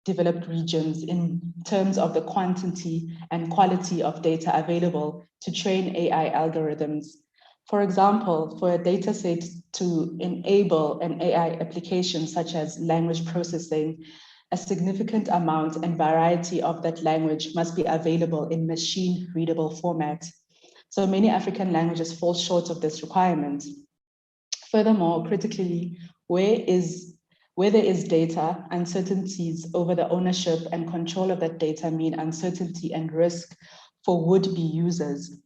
developed regions in terms of the quantity and quality of data available to train AI algorithms. For example, for a data set to enable an AI application such as language processing, a significant amount and variety of that language must be available in machine-readable format. So many African languages fall short of this requirement. Furthermore, critically, where there is data, uncertainties over the ownership and control of that data mean uncertainty and risk for would-be users.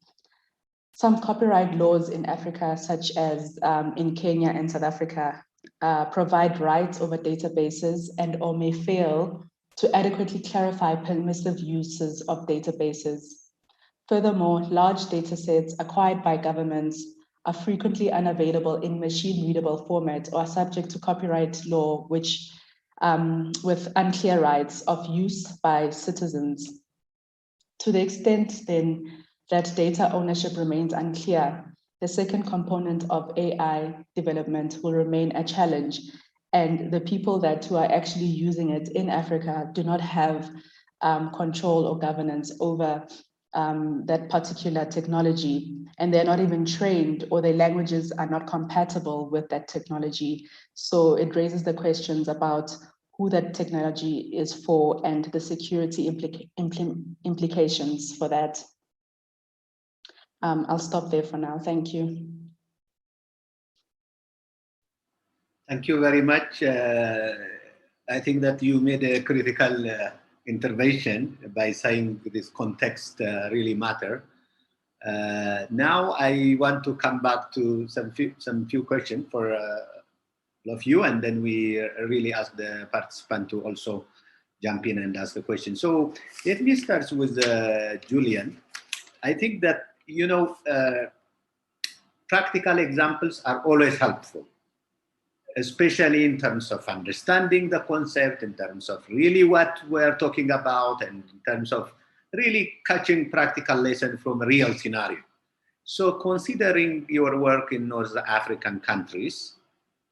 Some copyright laws in Africa, such as in Kenya and South Africa, provide rights over databases and or may fail to adequately clarify permissive uses of databases. Furthermore, large data sets acquired by governments are frequently unavailable in machine-readable format or are subject to copyright law, which with unclear rights of use by citizens. To the extent then that data ownership remains unclear, the second component of AI development will remain a challenge, and the people who are actually using it in Africa do not have control or governance over that particular technology, and they're not even trained, or their languages are not compatible with that technology. So it raises the questions about who that technology is for and the security implications for that. I'll stop there for now. Thank you. Thank you very much. I think that you made a critical intervention by saying this context really matter. Now I want to come back to some few questions for all of you, and then we really ask the participant to also jump in and ask the question. So let me start with Julian. I think that, you know, practical examples are always helpful, especially in terms of understanding the concept, in terms of really what we're talking about, and in terms of really catching practical lessons from a real scenario. So considering your work in North African countries,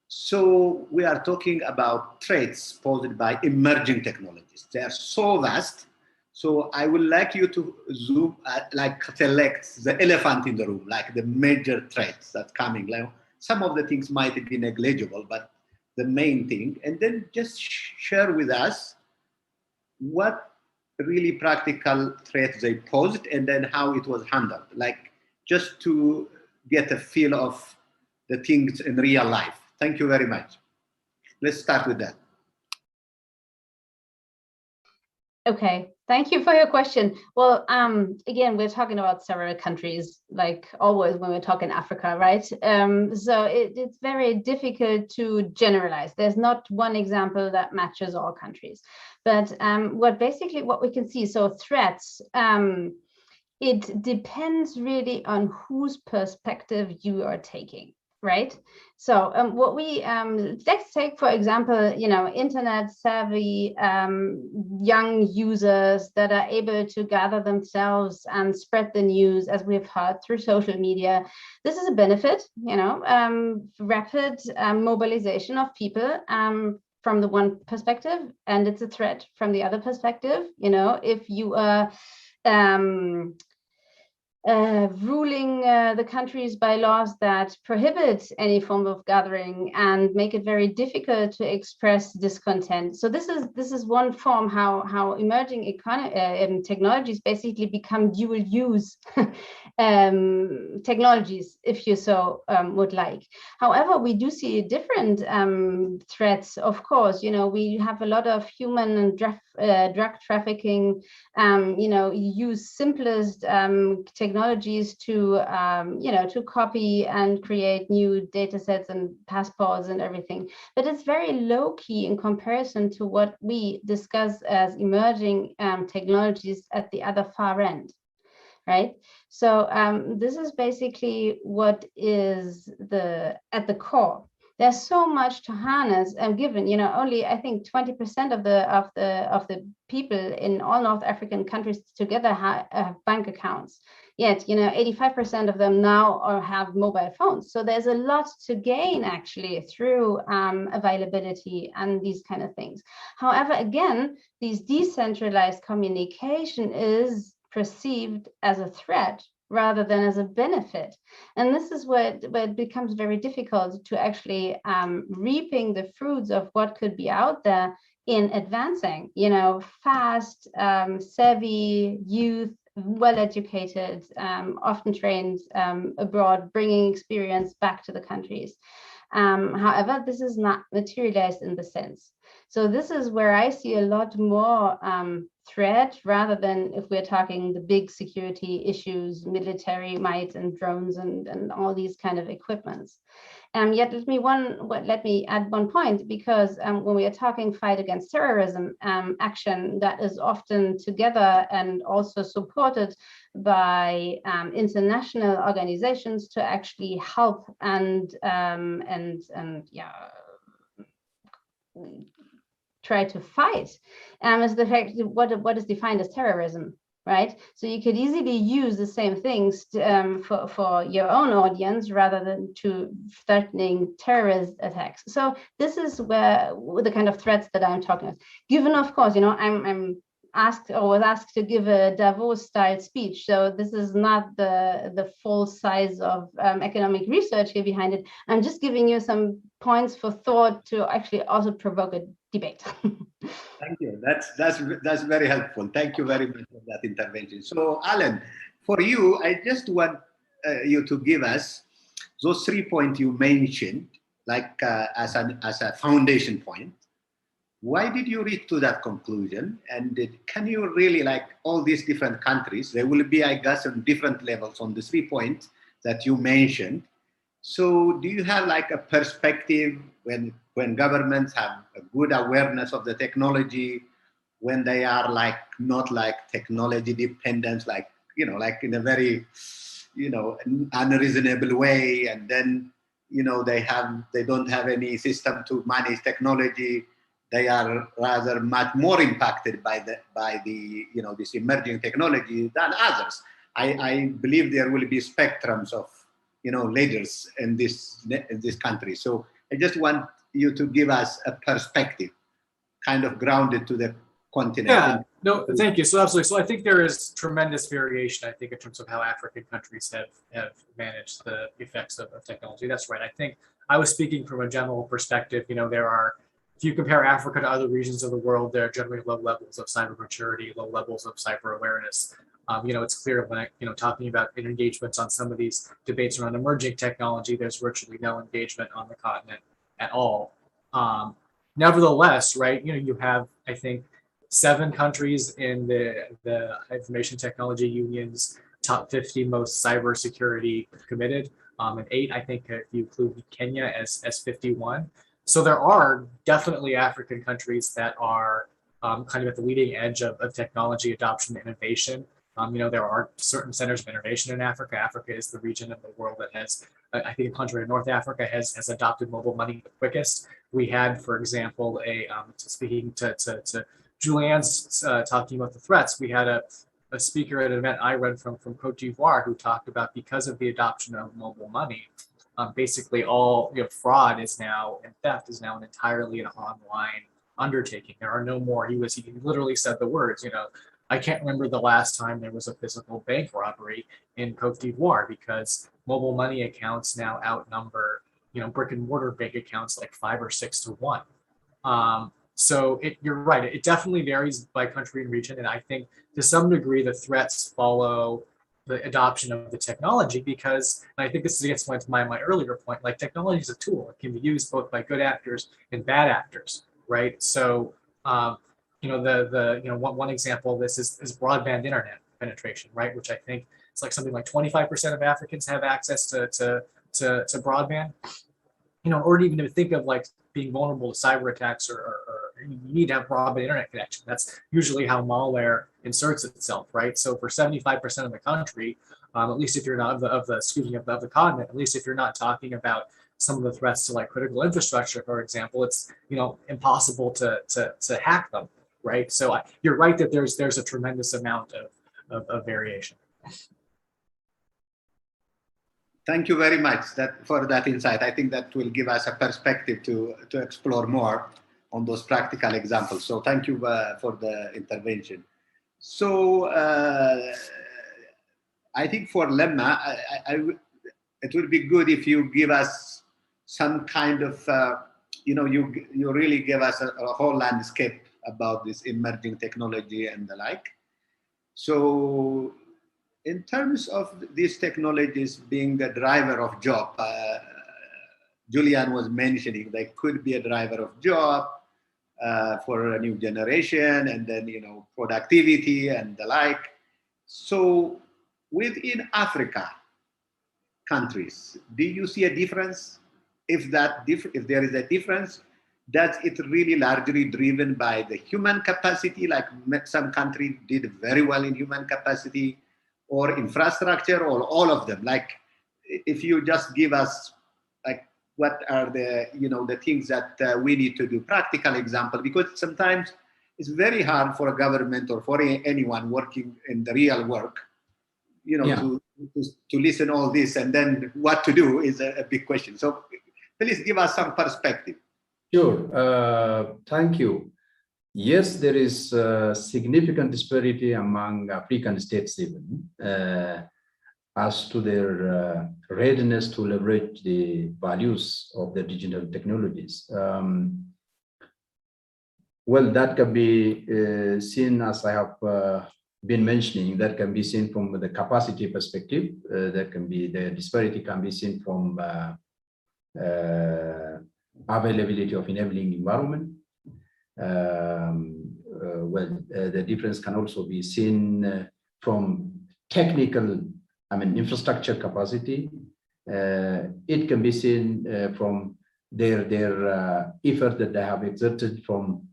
so we are talking about threats posed by emerging technologies. They are so vast. So I would like you to zoom, select the elephant in the room, like the major threats that's coming. Like some of the things might be negligible, but the main thing, and then just share with us what really practical threats they posed and then how it was handled. Like just to get a feel of the things in real life. Thank you very much. Let's start with that. Okay, thank you for your question. Well, again, we're talking about several countries, like always when we're talking Africa, right? So it's very difficult to generalize. There's not one example that matches all countries. But what we can see, so threats, it depends really on whose perspective you are taking. Right. So let's take, for example, internet savvy young users that are able to gather themselves and spread the news, as we've heard, through social media. This is a benefit, rapid mobilization of people from the one perspective, and it's a threat from the other perspective. If you are ruling the countries by laws that prohibit any form of gathering and make it very difficult to express discontent. So this is one form how emerging technologies basically become dual use technologies, if you so would like. However, we do see different threats, of course. We have a lot of human and drug trafficking, use simplest technologies to copy and create new data sets and passports and everything. But it's very low key in comparison to what we discuss as emerging technologies at the other far end, right? So this is basically what is at the core. There's so much to harness, and given only I think 20% of the people in all North African countries together have bank accounts. Yet 85% of them now have mobile phones. So there's a lot to gain actually through availability and these kind of things. However, again, these decentralized communication is perceived as a threat rather than as a benefit. And this is where it becomes very difficult to actually reaping the fruits of what could be out there in advancing, fast, savvy youth, well-educated, often trained abroad, bringing experience back to the countries. However, this is not materialized in the sense. So this is where I see a lot more threat rather than if we're talking the big security issues, military might and drones and all these kind of equipments. Yet let me add one point, because when we are talking fight against terrorism action, that is often together and also supported by international organizations to actually help and try to fight, is the fact what is defined as terrorism, right? So you could easily use the same things for your own audience rather than to threatening terrorist attacks. So this is where the kind of threats that I'm talking about. Given, of course, I'm was asked to give a Davos-style speech. So this is not the full size of economic research here behind it. I'm just giving you some points for thought to actually also provoke a debate. Thank you. That's very helpful. Thank you very much for that intervention. So, Alan, for you, I just want you to give us those 3 points you mentioned, like as a foundation point. Why did you reach to that conclusion? And can you really, like all these different countries, there will be, I guess, on different levels on the 3 points that you mentioned. So do you have like a perspective when governments have a good awareness of the technology, when they are like not like technology dependent, like in a very unreasonable way, and then they don't have any system to manage technology. They are rather much more impacted by this emerging technology than others. I believe there will be spectrums of leaders in this country. So I just want you to give us a perspective, kind of grounded to the continent. Yeah, no, thank you. So absolutely. So I think there is tremendous variation, I think, in terms of how African countries have managed the effects of technology. That's right. I think I was speaking from a general perspective. There are, if you compare Africa to other regions of the world, there are generally low levels of cyber maturity, low levels of cyber awareness. It's clear when talking about engagements on some of these debates around emerging technology, there's virtually no engagement on the continent at all. Nevertheless, right, you have, I think, 7 countries in the Information Technology Union's top 50 most cybersecurity committed, and 8, I think, if you include Kenya as 51. So there are definitely African countries that are kind of at the leading edge of technology adoption and innovation. There are certain centers of innovation in Africa. Africa is the region of the world that has, I think, a country in North Africa has adopted mobile money the quickest. We had, for example, speaking to Julianne's talking about the threats, we had a speaker at an event I read from Cote d'Ivoire who talked about, because of the adoption of mobile money, basically all fraud is now, and theft is now entirely an online undertaking. There are no more, he literally said the words, I can't remember the last time there was a physical bank robbery in Cote d'Ivoire, because mobile money accounts now outnumber, brick and mortar bank accounts like 5 or 6 to 1. So you're right, it definitely varies by country and region. And I think to some degree, the threats follow the adoption of the technology, because, and I think this gets to my earlier point, like technology is a tool. It can be used both by good actors and bad actors, right? So, one example of this is broadband internet penetration, right? Which I think it's like something like 25% of Africans have access to broadband. Or even to think of like being vulnerable to cyber attacks, or you need to have broadband internet connection. That's usually how malware inserts itself, right? So for 75% of the country, at least if you're not of the continent, at least if you're not talking about some of the threats to like critical infrastructure, for example, it's impossible to hack them, right? So you're right that there's a tremendous amount of variation. Thank you very much for that insight. I think that will give us a perspective to explore more on those practical examples. So thank you for the intervention. So I think for Lemma, it would be good if you give us some kind of, you really give us a whole landscape about this emerging technology and the like. So in terms of these technologies being the driver of job, Julian was mentioning they could be a driver of job for a new generation, and then productivity and the like. So within Africa countries, do you see a difference? If there is a difference, does it really largely driven by the human capacity, like some countries did very well in human capacity, or infrastructure, or all of them? Like, if you just give us like what are the things that we need to do, practical example, because sometimes it's very hard for a government or for anyone working in the real work, to listen all this, and then what to do is a big question. So please give us some perspective. Sure. Thank you. Yes, there is significant disparity among African states even as to their readiness to leverage the values of the digital technologies. Well, that can be seen, as I have been mentioning, that can be seen from the capacity perspective. The disparity can be seen from availability of enabling environment. The difference can also be seen from technical, infrastructure capacity. It can be seen from their effort that they have exerted from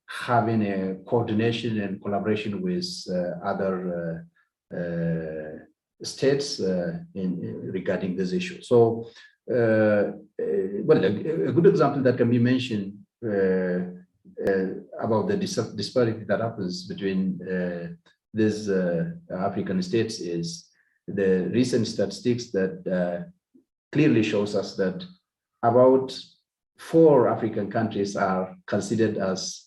having a coordination and collaboration with other states regarding this issue. So, a good example that can be mentioned about the disparity that happens between these African states is the recent statistics that clearly shows us that about 4 African countries are considered as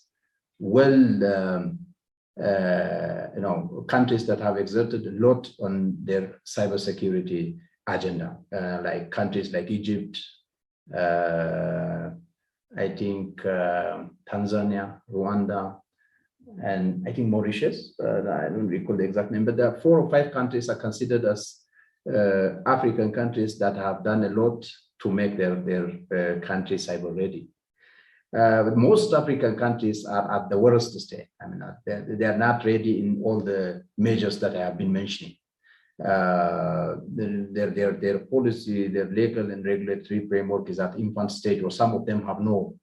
countries that have exerted a lot on their cybersecurity agenda, like countries like Egypt, I think Tanzania, Rwanda, and I think Mauritius. I don't recall the exact name, but there are 4 or 5 countries are considered as African countries that have done a lot to make their country cyber ready. But most African countries are at the worst state. I mean, they are not ready in all the measures that I have been mentioning. Their policy, their legal and regulatory framework is at infant stage, or some of them have no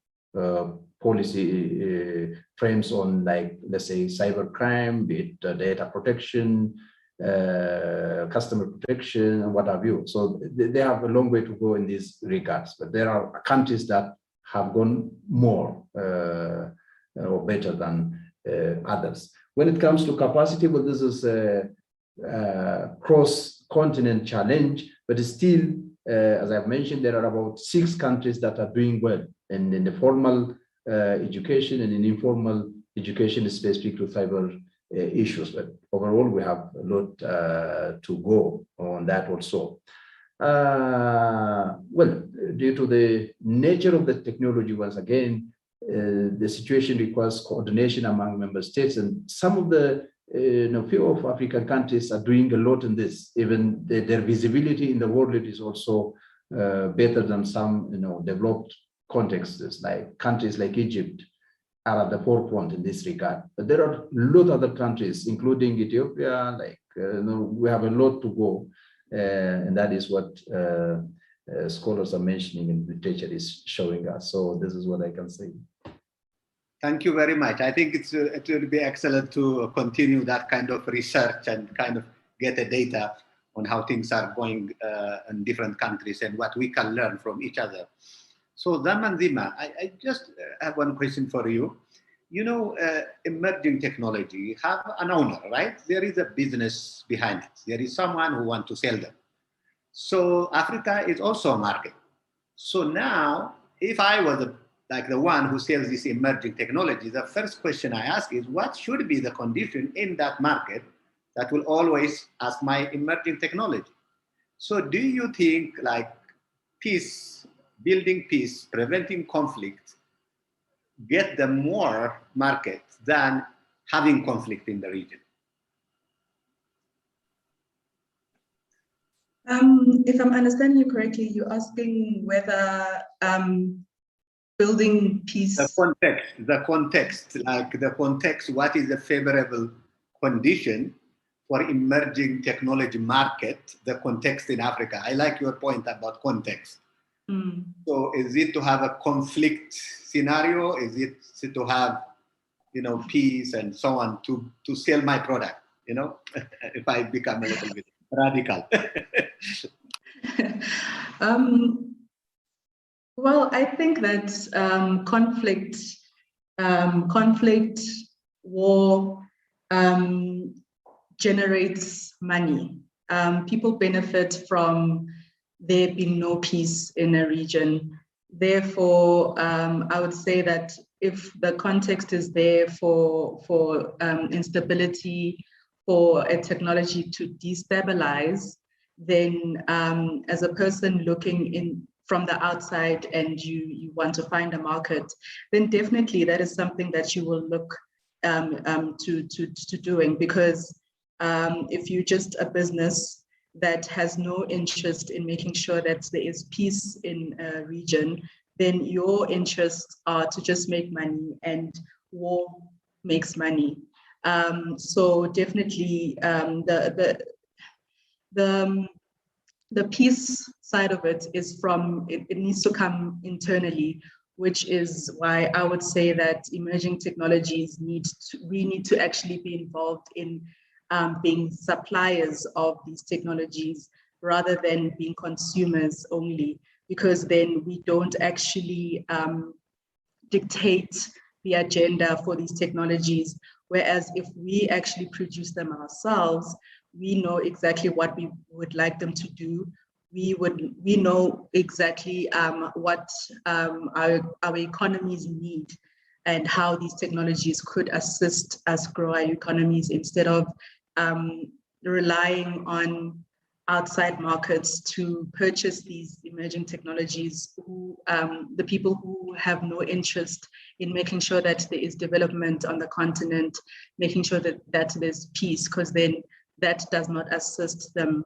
policy frames on, like, let's say, cyber crime, be it data protection, customer protection, and what have you. So they have a long way to go in these regards. But there are countries that have gone more or better than others. When it comes to capacity, well, this is a cross-continent challenge, but still, as I've mentioned, there are about 6 countries that are doing well, and in the formal education and in informal education is specific to cyber issues. But overall, we have a lot to go on that also. Well, due to the nature of the technology, once again, the situation requires coordination among member states, and some of the few of African countries are doing a lot in this. Even their visibility in the world is also better than some developed contexts, like countries like Egypt are at the forefront in this regard. But there are a lot of other countries, including Ethiopia, like we have a lot to go. And that is what scholars are mentioning and literature is showing us. So this is what I can say. Thank you very much. I think it will be excellent to continue that kind of research and kind of get the data on how things are going in different countries and what we can learn from each other. So Zaman Zima, I just have one question for you. Emerging technology have an owner, right? There is a business behind it. There is someone who wants to sell them. So Africa is also a market. So now, if I was the one who sells this emerging technology, the first question I ask is, what should be the condition in that market that will always ask my emerging technology? So do you think peace, building peace, preventing conflict, get them more market than having conflict in the region? If I'm understanding you correctly, you're asking whether building peace. The context, what is the favorable condition for emerging technology market, the context in Africa? I like your point about context. So is it to have a conflict scenario? Is it to have, peace and so on to sell my product, if I become a little bit radical? Well, I think that conflict, war generates money. People benefit from there being no peace in a region. Therefore, I would say that if the context is there for instability, for a technology to destabilize, then as a person looking in from the outside and you want to find a market, then definitely that is something that you will look to doing, because if you're just a business that has no interest in making sure that there is peace in a region, then your interests are to just make money, and war makes money. So definitely the peace side of it is it needs to come internally, which is why I would say that emerging technologies we need to actually be involved in being suppliers of these technologies rather than being consumers only, because then we don't actually dictate the agenda for these technologies. Whereas if we actually produce them ourselves, we know exactly what we would like them to do. We know exactly what our economies need and how these technologies could assist us grow our economies, instead of relying on outside markets to purchase these emerging technologies, who the people who have no interest in making sure that there is development on the continent, making sure that there's peace, because then that does not assist them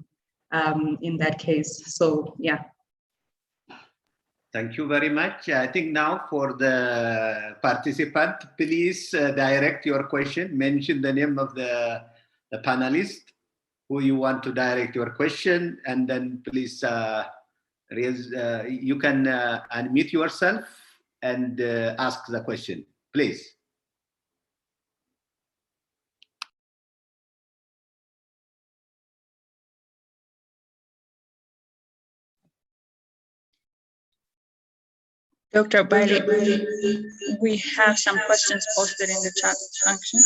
in that case. So yeah. Thank you very much. I think now for the participant, please direct your question, mention the name of the panelist who you want to direct your question, and then please you can unmute yourself and ask the question, please. Dr. Bailey, we have some questions posted in the chat function.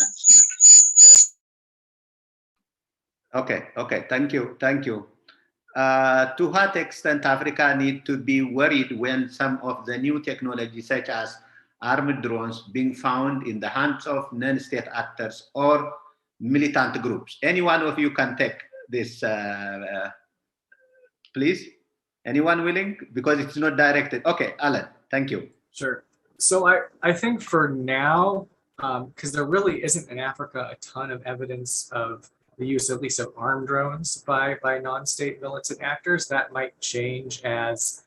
Okay, thank you. To what extent Africa need to be worried when some of the new technologies, such as armed drones, being found in the hands of non-state actors or militant groups? Any one of you can take this, please. Anyone willing? Because it's not directed. Okay, Alan, thank you. Sure. So I think for now, because there really isn't in Africa a ton of evidence of the use, at least of armed drones by non-state militant actors. That might change as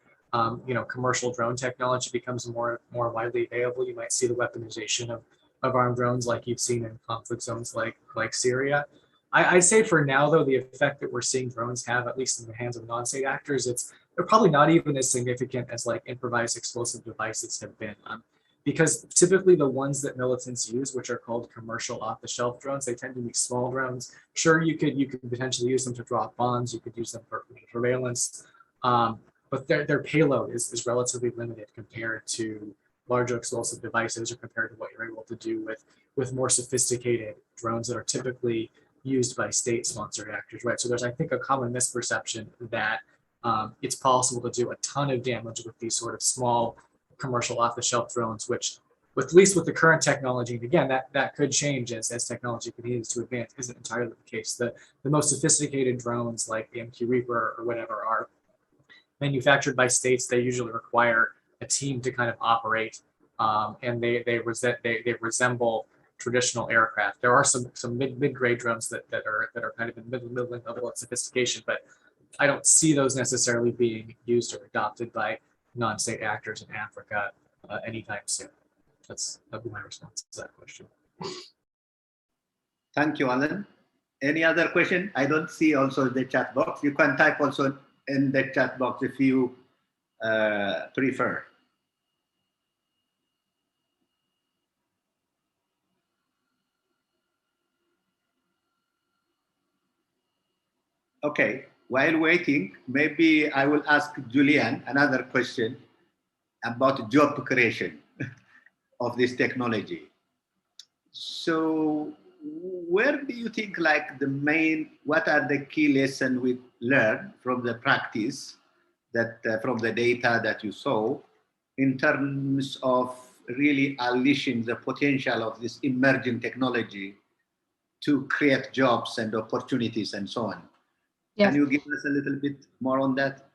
commercial drone technology becomes more widely available. You might see the weaponization of armed drones like you've seen in conflict zones like Syria. I'd say for now, though, the effect that we're seeing drones have, at least in the hands of non-state actors, they're probably not even as significant as like improvised explosive devices have been. Because typically the ones that militants use, which are called commercial off-the-shelf drones, they tend to be small drones. Sure, you could potentially use them to drop bombs, you could use them for surveillance, but their payload is relatively limited compared to larger explosive devices or compared to what you're able to do with more sophisticated drones that are typically used by state-sponsored actors, right? So there's, I think, a common misperception that it's possible to do a ton of damage with these sort of small commercial off-the-shelf drones, which, at least with the current technology, and again, that could change as technology continues to advance, isn't entirely the case. The most sophisticated drones, like the MQ Reaper or whatever, are manufactured by states. They usually require a team to kind of operate, and they resemble traditional aircraft. There are some mid-grade drones that are kind of in middling level of sophistication, but I don't see those necessarily being used or adopted by non-state actors in Africa anytime soon. That'd be my response to that question. Thank you, Alan. Any other question? I don't see also the chat box. You can type also in the chat box if you prefer. Okay, while waiting, maybe I will ask Julian another question about job creation of this technology. So where do you think what are the key lessons we learned from the practice from the data that you saw in terms of really unleashing the potential of this emerging technology to create jobs and opportunities and so on? Yes. Can you give us a little bit more on that?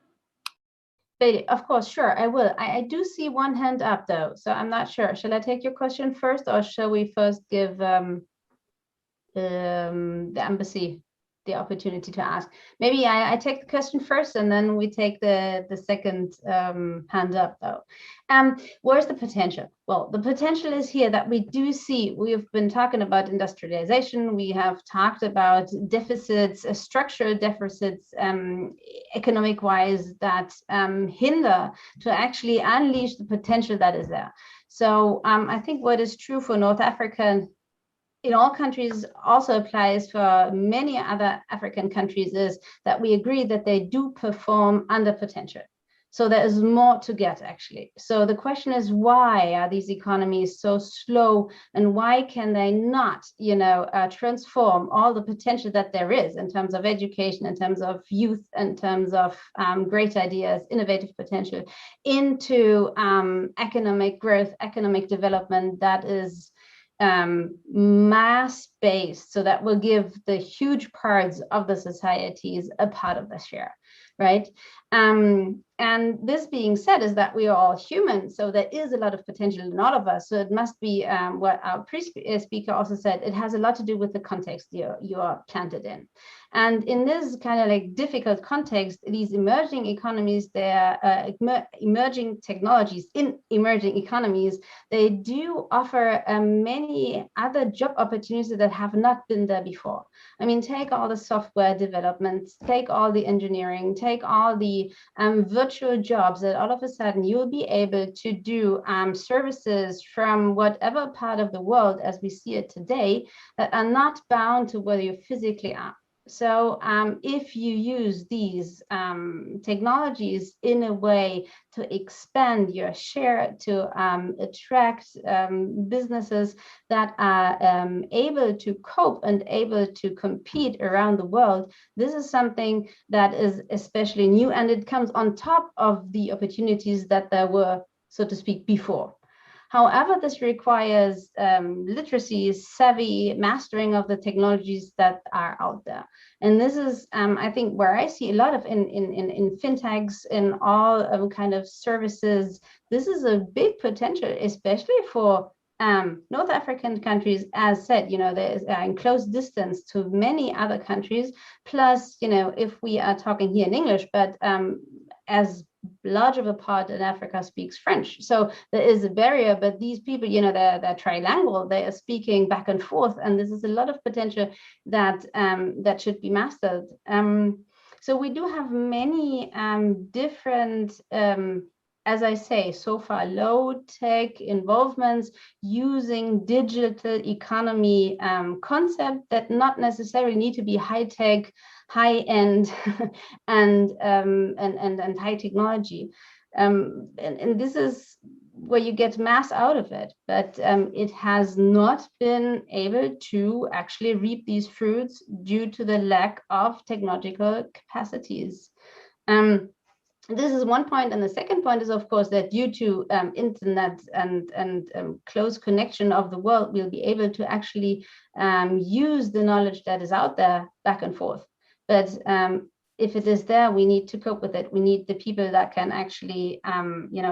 Of course, sure, I will. I do see one hand up though, so I'm not sure. Shall I take your question first, or shall we first give the embassy the opportunity to ask? Maybe I take the question first, and then we take the second hand up though. Where's the potential? Well, the potential is here that we do see. We've been talking about industrialization. We have talked about deficits, structural deficits, economic-wise, that hinder to actually unleash the potential that is there. So I think what is true for North Africa in all countries also applies for many other African countries, is that we agree that they do perform under potential. So there is more to get, actually. So the question is, why are these economies so slow, and why can they not, transform all the potential that there is in terms of education, in terms of youth, in terms of great ideas, innovative potential, into economic growth, economic development that is mass-based, so that will give the huge parts of the societies a part of the share, right? And this being said is that we are all human, so there is a lot of potential in all of us. So it must be what our speaker also said, it has a lot to do with the context you are planted in. And in this kind of like difficult context, these emerging economies, they're emerging technologies in emerging economies, they do offer many other job opportunities that have not been there before. I mean, take all the software development, take all the engineering, take all the virtual jobs that all of a sudden you'll be able to do services from whatever part of the world as we see it today that are not bound to where you physically are. So if you use these technologies in a way to expand your share, to attract businesses that are able to cope and able to compete around the world, this is something that is especially new, and it comes on top of the opportunities that there were, so to speak, before. However, this requires literacy, savvy, mastering of the technologies that are out there. And this is, I think, where I see a lot of in fintechs, in all kind of services. This is a big potential, especially for North African countries. As said, there is in close distance to many other countries. Plus, if we are talking here in English, but as large of a part in Africa speaks French. So there is a barrier, but these people, they're trilingual, they are speaking back and forth, and this is a lot of potential that that should be mastered. So we do have many different, as I say, so far low-tech involvements using digital economy concept that not necessarily need to be high-tech, high-end and high technology. And this is where you get mass out of it, but it has not been able to actually reap these fruits due to the lack of technological capacities. This is one point, and the second point is, of course, that due to internet and close connection of the world, we'll be able to actually use the knowledge that is out there back and forth. But if it is there, we need to cope with it. We need the people that can actually,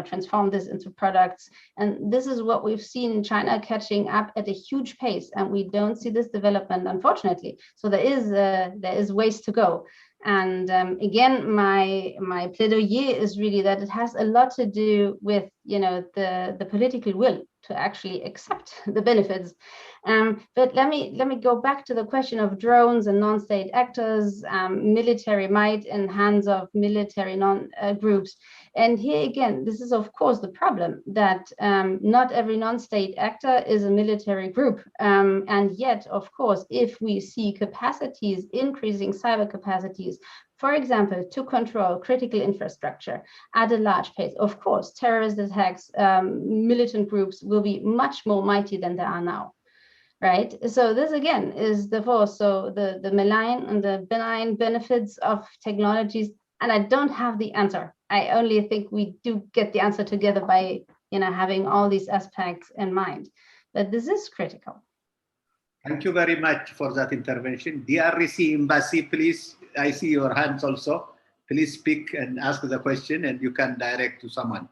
transform this into products. And this is what we've seen in China catching up at a huge pace, and we don't see this development, unfortunately. So there is ways to go. And again, my plaidoyer is really that it has a lot to do with, the political will to actually accept the benefits. But let me go back to the question of drones and non-state actors, military might in hands of military groups. And here again, this is of course the problem that not every non-state actor is a military group. And yet, of course, if we see capacities, increasing cyber capacities, for example, to control critical infrastructure at a large pace, of course, terrorist attacks, militant groups will be much more mighty than they are now, right? So this again is the force. So the malign and the benign benefits of technologies, and I don't have the answer. I only think we do get the answer together by having all these aspects in mind. But this is critical. Thank you very much for that intervention. DRC Embassy, please, I see your hands also. Please speak and ask the question, and you can direct to someone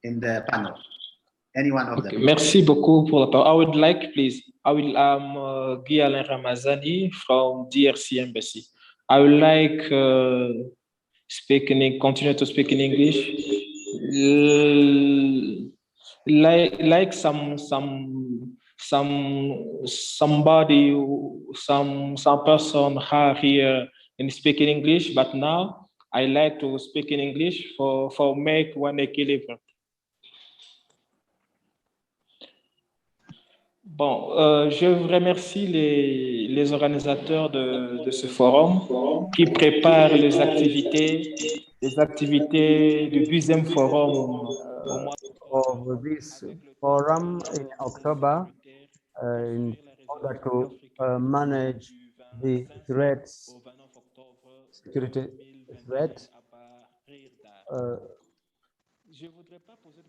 in the panel. Any one of them. Merci beaucoup pour la parole. I would like, please, Guy Alain Ramazani from DRC Embassy. I would like continue to speak in English. Like some person are here and speak in English, but now I like to speak in English for make one equilibre. Bon, je remercie les organisateurs de ce forum qui préparent les activités du 12e forum of this forum in October in order to manage the threats, security threat.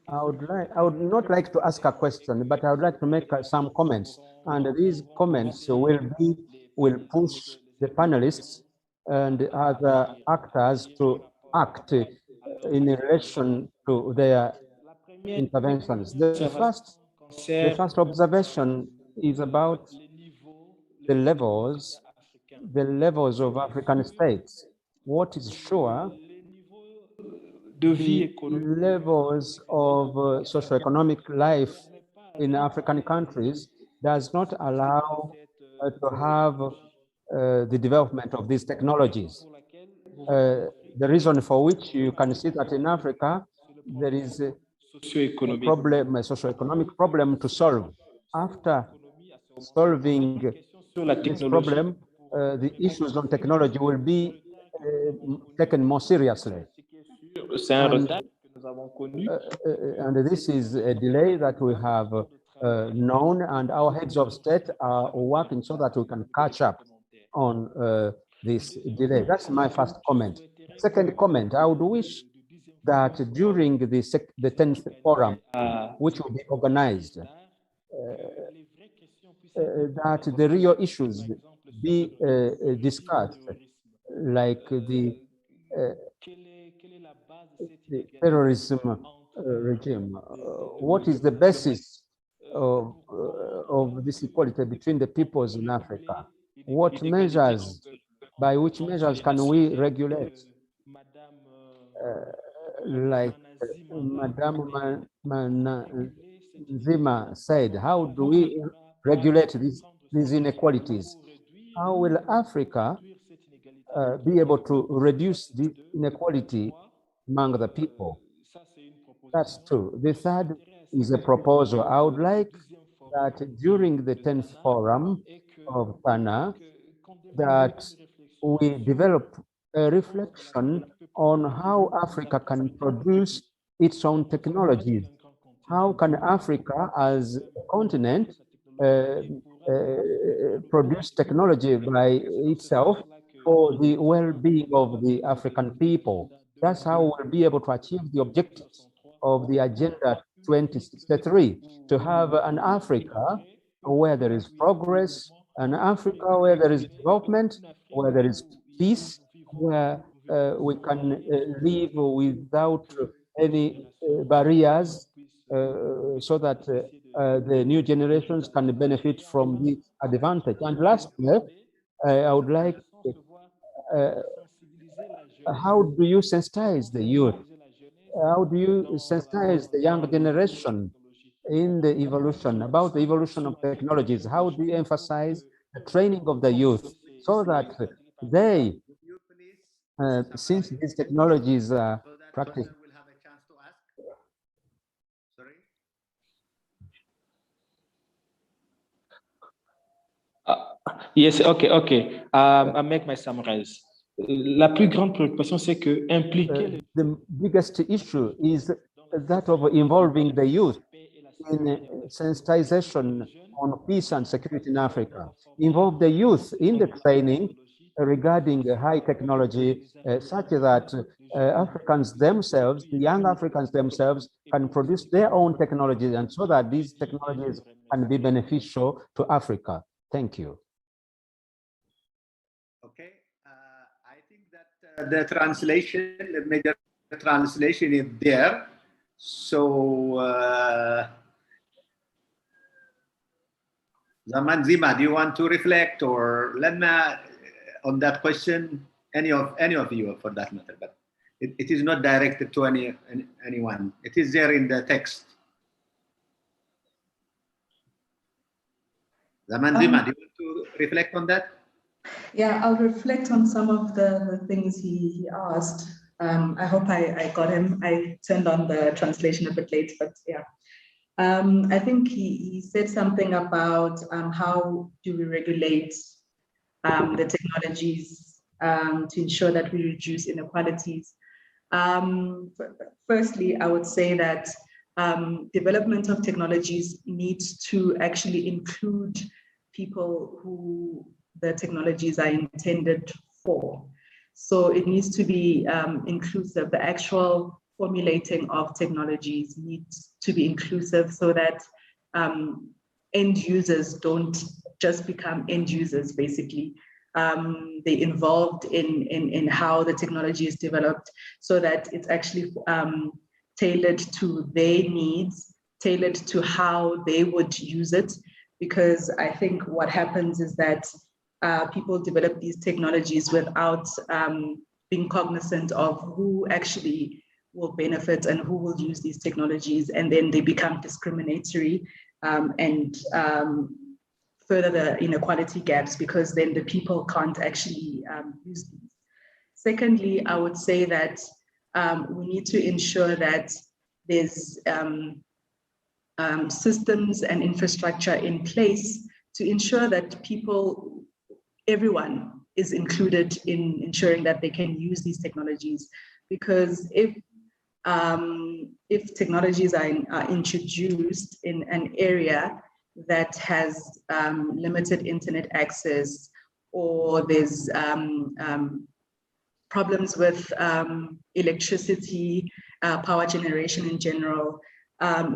I would not like to ask a question, but I would like to make some comments, and these comments will push the panelists and other actors to act in relation to their interventions. The first observation is about the levels of African states. What is sure, the levels of socioeconomic life in African countries does not allow to have the development of these technologies. The reason for which you can see that in Africa, there is a problem, a socioeconomic problem to solve. After solving this problem, the issues on technology will be taken more seriously. And this is a delay that we have known, and our heads of state are working so that we can catch up on this delay. That's my first comment. Second comment, I would wish that during the 10th forum, which will be organized, that the real issues be discussed, like the terrorism regime. What is the basis of this equality between the peoples in Africa? What measures, by which measures can we regulate? Like Madame Zima said, how do we regulate these inequalities? How will Africa be able to reduce the inequality among the people? That's two. The third is a proposal. I would like that during the 10th forum of Tana, that we develop a reflection on how Africa can produce its own technologies. How can Africa as a continent produce technology by itself for the well-being of the African people? That's how we'll be able to achieve the objectives of the Agenda 2063, to have an Africa where there is progress, an Africa where there is development, where there is peace, where we can live without any barriers, so that the new generations can benefit from the advantage. And lastly, I would like, how do you sensitize the youth? How do you sensitize the young generation in the evolution, about the evolution of technologies? How do you emphasize the training of the youth so that they, since these technologies are practiced? Will have a chance to ask. Sorry. Yes, okay. I make my summarize. La plus grande préoccupation, c'est que impliquer the biggest issue is that of involving the youth in sensitization on peace and security in Africa. Involve the youth in the training regarding high technology, such that Africans themselves, the young Africans themselves, can produce their own technologies, and so that these technologies can be beneficial to Africa. Thank you. Okay, I think that the translation, the major translation is there. So, Zaman Zima, do you want to reflect, or Lenma, on that question? Any of you, for that matter, but it is not directed to anyone. It is there in the text. Zaman Zima, do you want to reflect on that? Yeah, I'll reflect on some of the things he asked. I hope I got him. I turned on the translation a bit late, but yeah. I think he said something about how do we regulate the technologies to ensure that we reduce inequalities. Firstly, I would say that development of technologies needs to actually include people who the technologies are intended for. So it needs to be inclusive. The actual formulating of technologies needs to be inclusive so that end users don't just become end users, basically. They involved in how the technology is developed so that it's actually tailored to their needs, tailored to how they would use it. Because I think what happens is that people develop these technologies without being cognizant of who actually will benefit and who will use these technologies, and then they become discriminatory and further the inequality gaps, because then the people can't actually use these. Secondly, I would say that we need to ensure that there's systems and infrastructure in place to ensure that everyone is included in ensuring that they can use these technologies. Because if technologies are introduced in an area that has limited internet access, or there's problems with electricity, power generation in general,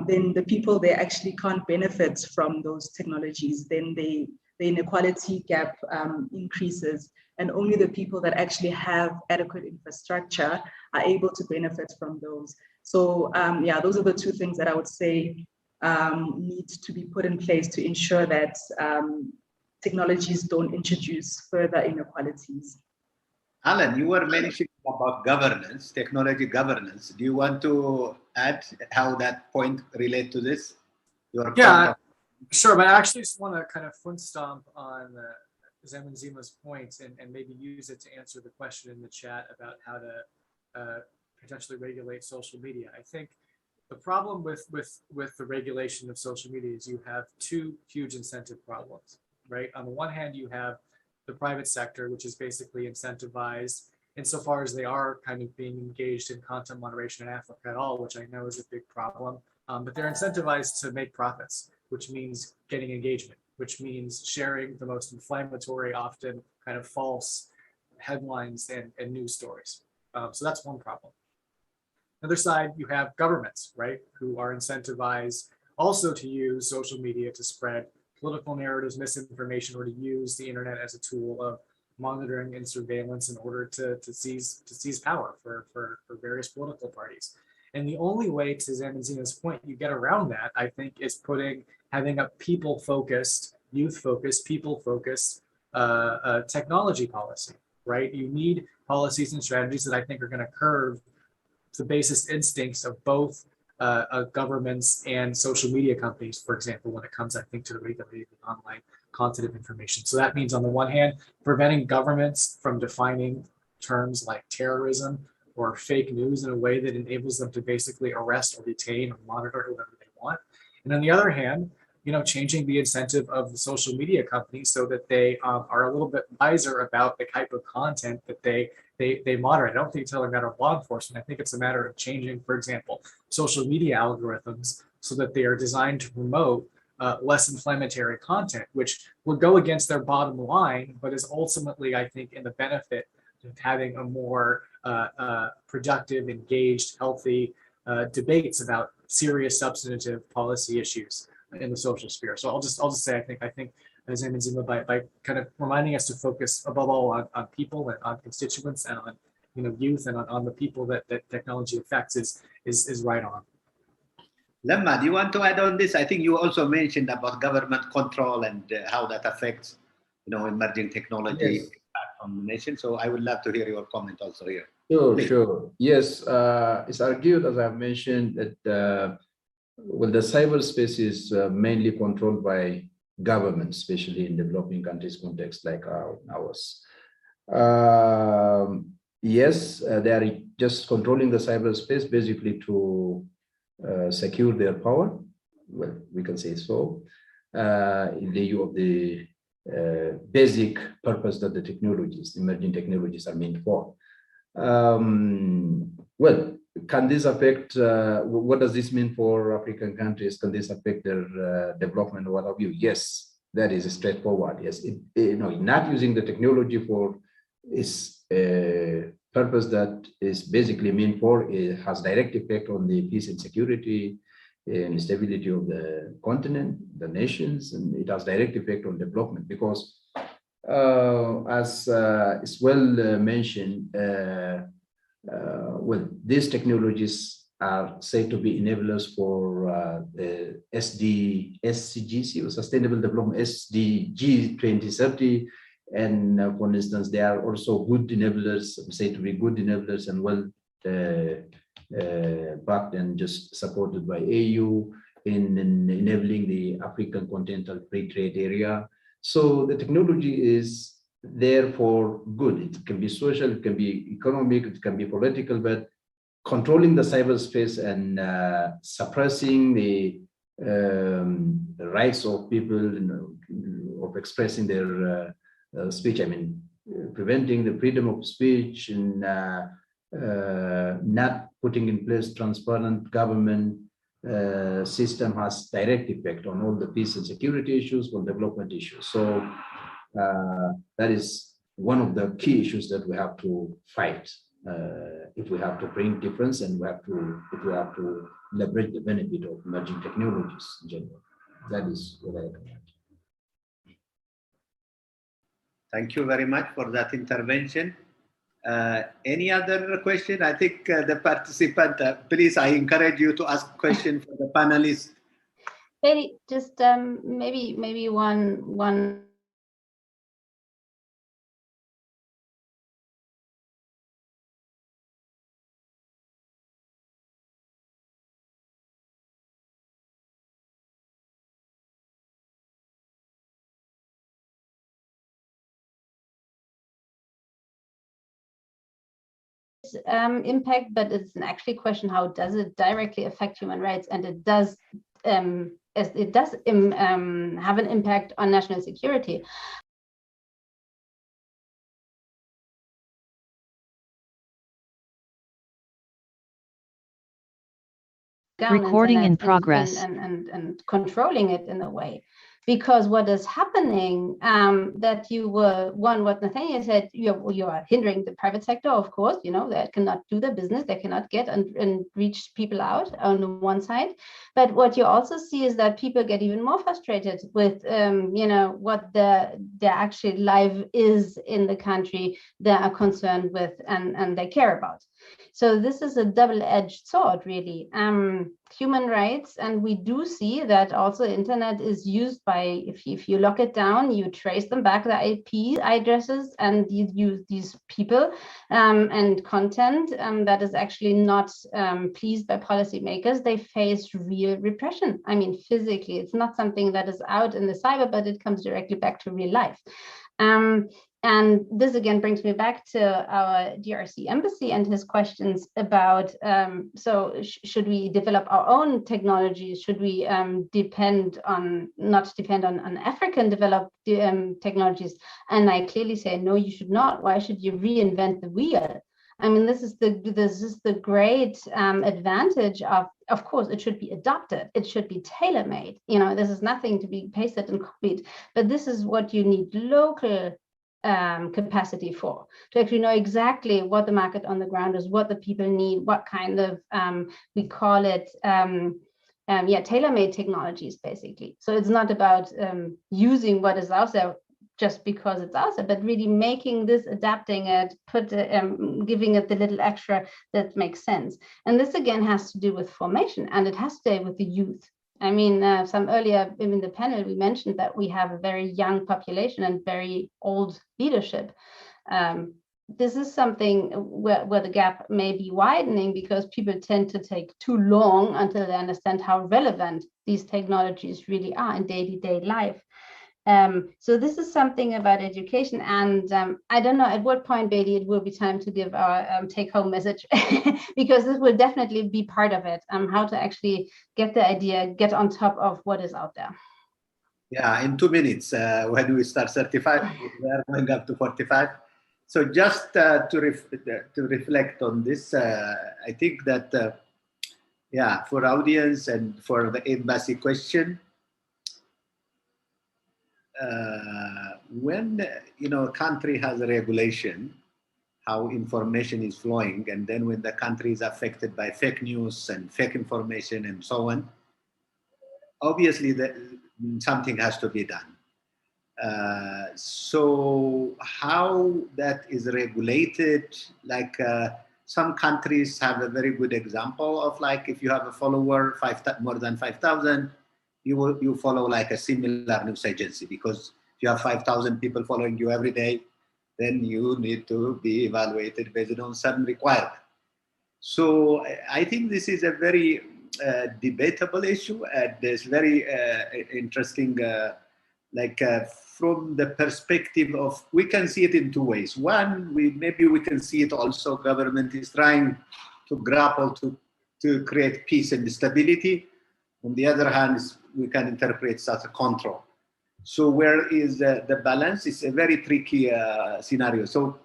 then the people, they actually can't benefit from those technologies. Then the inequality gap increases, and only the people that actually have adequate infrastructure are able to benefit from those. So yeah, those are the two things that I would say need to be put in place to ensure that technologies don't introduce further inequalities. Alan, you were mentioning about governance, technology governance. Do you want to add how that point relates to this? Yeah, sure, but I actually just want to kind of foot stomp on Zemanzima's point and maybe use it to answer the question in the chat about how to potentially regulate social media. I think the problem with the regulation of social media is you have two huge incentive problems, right? On the one hand, you have the private sector, which is basically incentivized insofar as they are kind of being engaged in content moderation in Africa at all, which I know is a big problem. But they're incentivized to make profits, which means getting engagement, which means sharing the most inflammatory, often kind of false headlines and news stories. So that's one problem. On the other side, you have governments, right, who are incentivized also to use social media to spread political narratives, misinformation, or to use the internet as a tool of monitoring and surveillance in order to seize power for various political parties. And the only way, to Zemanzima's point, you get around that, I think, is having a people-focused, youth-focused, people-focused technology policy, right? You need policies and strategies that I think are going to curb the basest instincts of both governments and social media companies, for example, when it comes, I think, to the regulating online content of information. So that means, on the one hand, preventing governments from defining terms like terrorism or fake news in a way that enables them to basically arrest or detain or monitor whoever they want. And on the other hand, changing the incentive of the social media companies so that they are a little bit wiser about the type of content that they moderate. I don't think it's a matter of law enforcement. I think it's a matter of changing, for example, social media algorithms so that they are designed to promote less inflammatory content, which would go against their bottom line, but is ultimately, I think, in the benefit of having a more productive, engaged, healthy debates about serious substantive policy issues in the social sphere. So I'll just say I think as Zemanzima, by kind of reminding us to focus above all on people and on constituents and on youth and on the people that technology affects is right on. Lemma, do you want to add on this? I think you also mentioned about government control and how that affects emerging technology on the nation. So I would love to hear your comment also here. Sure. Yes, it's argued, as I've mentioned, that the cyberspace is mainly controlled by governments, especially in developing countries context like ours. Yes, they are just controlling the cyberspace basically to secure their power. Well, we can say so, in view of the basic purpose that the emerging technologies are meant for. Well, can this affect, what does this mean for African countries? Can this affect their development or what have you? Yes, that is straightforward. Yes, not using the technology for its purpose that is basically meant for, it has direct effect on the peace and security and stability of the continent, the nations, and it has direct effect on development because as is well mentioned, well, these technologies are said to be enablers for the SDGs, or Sustainable Development SDG 2030. And for instance, they are also good enablers, said to be good enablers and well backed and just supported by AU in enabling the African continental free trade area. So the technology is there for good. It can be social, it can be economic, it can be political, but controlling the cyberspace and suppressing the rights of people, of expressing their speech, I mean, preventing the freedom of speech and not putting in place transparent government system has direct effect on all the peace and security issues, or development issues. So that is one of the key issues that we have to fight if we have to bring difference, and if we have to leverage the benefit of emerging technologies in general. That is what I recommend. Thank you very much for that intervention. Any other question? I think the participant, please, I encourage you to ask questions for the panelists. Maybe just maybe one. Impact, but it's an actually question: how does it directly affect human rights? And it does, as it does have an impact on national security. Recording in progress. And controlling it in a way. Because what is happening, that you were, what Nathaniel said, you are hindering the private sector, of course, they cannot do their business, they cannot get and reach people out on the one side. But what you also see is that people get even more frustrated with, what their actual life is in the country they are concerned with and they care about. So this is a double-edged sword, really. Human rights, and we do see that also internet is used by, if you lock it down, you trace them back, the IP addresses, and you use these people and content that is actually not pleased by policymakers. They face real repression. I mean, physically, it's not something that is out in the cyber, but it comes directly back to real life. And this again brings me back to our DRC embassy and his questions about, should we develop our own technologies? Should we not depend on African developed technologies? And I clearly say, no, you should not. Why should you reinvent the wheel? I mean, this is the great advantage of course, it should be adopted. It should be tailor-made. This is nothing to be pasted and copied, but this is what you need local capacity for, to actually know exactly what the market on the ground is, what the people need, what kind of, we call it, tailor-made technologies, basically. So it's not about using what is out there just because it's out there, but really making this, adapting it, giving it the little extra that makes sense. And this again has to do with formation, and it has to do with the youth. I mean, some earlier in the panel, we mentioned that we have a very young population and very old leadership. This is something where the gap may be widening because people tend to take too long until they understand how relevant these technologies really are in day-to-day life. So this is something about education, and I don't know at what point, Bailey, it will be time to give our take-home message, because this will definitely be part of it, how to actually get the idea, get on top of what is out there. Yeah, in 2 minutes, when we start 35, we are going up to 45. So just to reflect on this, I think that, for audience and for the embassy question, when a country has a regulation, how information is flowing. And then when the country is affected by fake news and fake information and so on, obviously something has to be done. So how that is regulated, like some countries have a very good example of, like, if you have a follower more than 5,000, you follow like a similar news agency, because if you have 5,000 people following you every day, then you need to be evaluated based on some requirement. So I think this is a very debatable issue, and there's very interesting, from the perspective of, we can see it in two ways. One, maybe we can see it also, government is trying to grapple to create peace and stability. On the other hand, we can interpret it as a control. So where is the balance? It's a very tricky scenario. So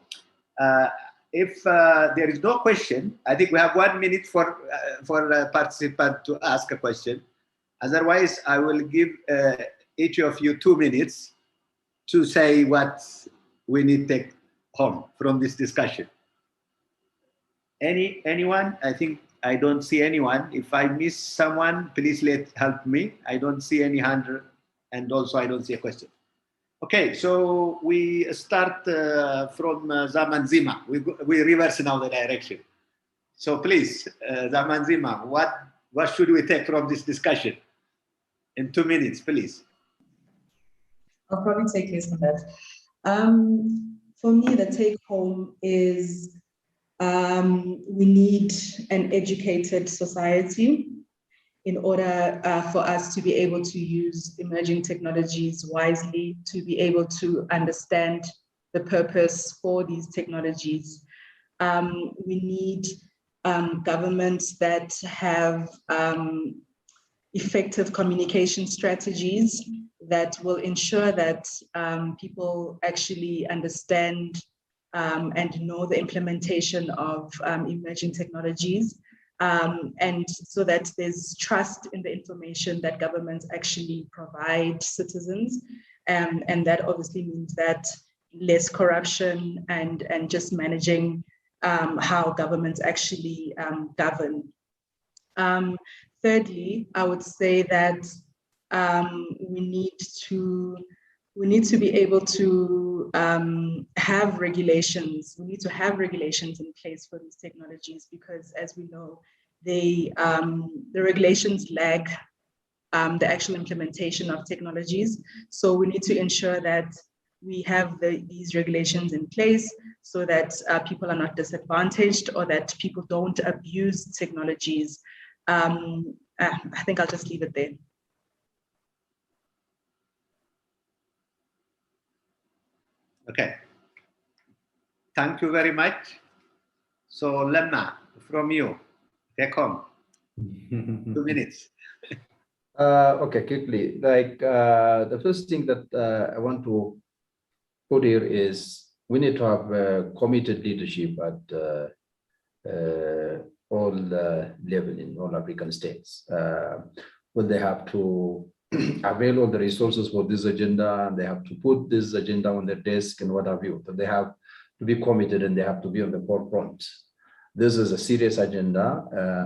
if there is no question, I think we have 1 minute for a participant to ask a question. Otherwise, I will give each of you 2 minutes to say what we need to take home from this discussion. Anyone? I think I don't see anyone. If I miss someone, please help me. I don't see any hand, and also I don't see a question. Okay, so we start from Zaman Zima. We reverse now the direction. So please, Zaman Zima, what should we take from this discussion? In 2 minutes, please. I'll probably take this on that. For me, the take home is we need an educated society in order for us to be able to use emerging technologies wisely, to be able to understand the purpose for these technologies. We need governments that have effective communication strategies that will ensure that people actually understand and know the implementation of emerging technologies, and so that there's trust in the information that governments actually provide citizens. And that obviously means that less corruption and just managing how governments actually govern. Thirdly, I would say that we need to be able to have regulations. We need to have regulations in place for these technologies, because, as we know, the regulations lag the actual implementation of technologies. So we need to ensure that we have these regulations in place so that people are not disadvantaged, or that people don't abuse technologies. I think I'll just leave it there. Okay. Thank you very much. So Lemna, from you, take home. 2 minutes. Okay, quickly. The first thing that I want to put here is we need to have committed leadership at all levels in all African states. When they have to avail all the resources for this agenda, and they have to put this agenda on their desk and what have you. So they have to be committed, and they have to be on the forefront. This is a serious agenda.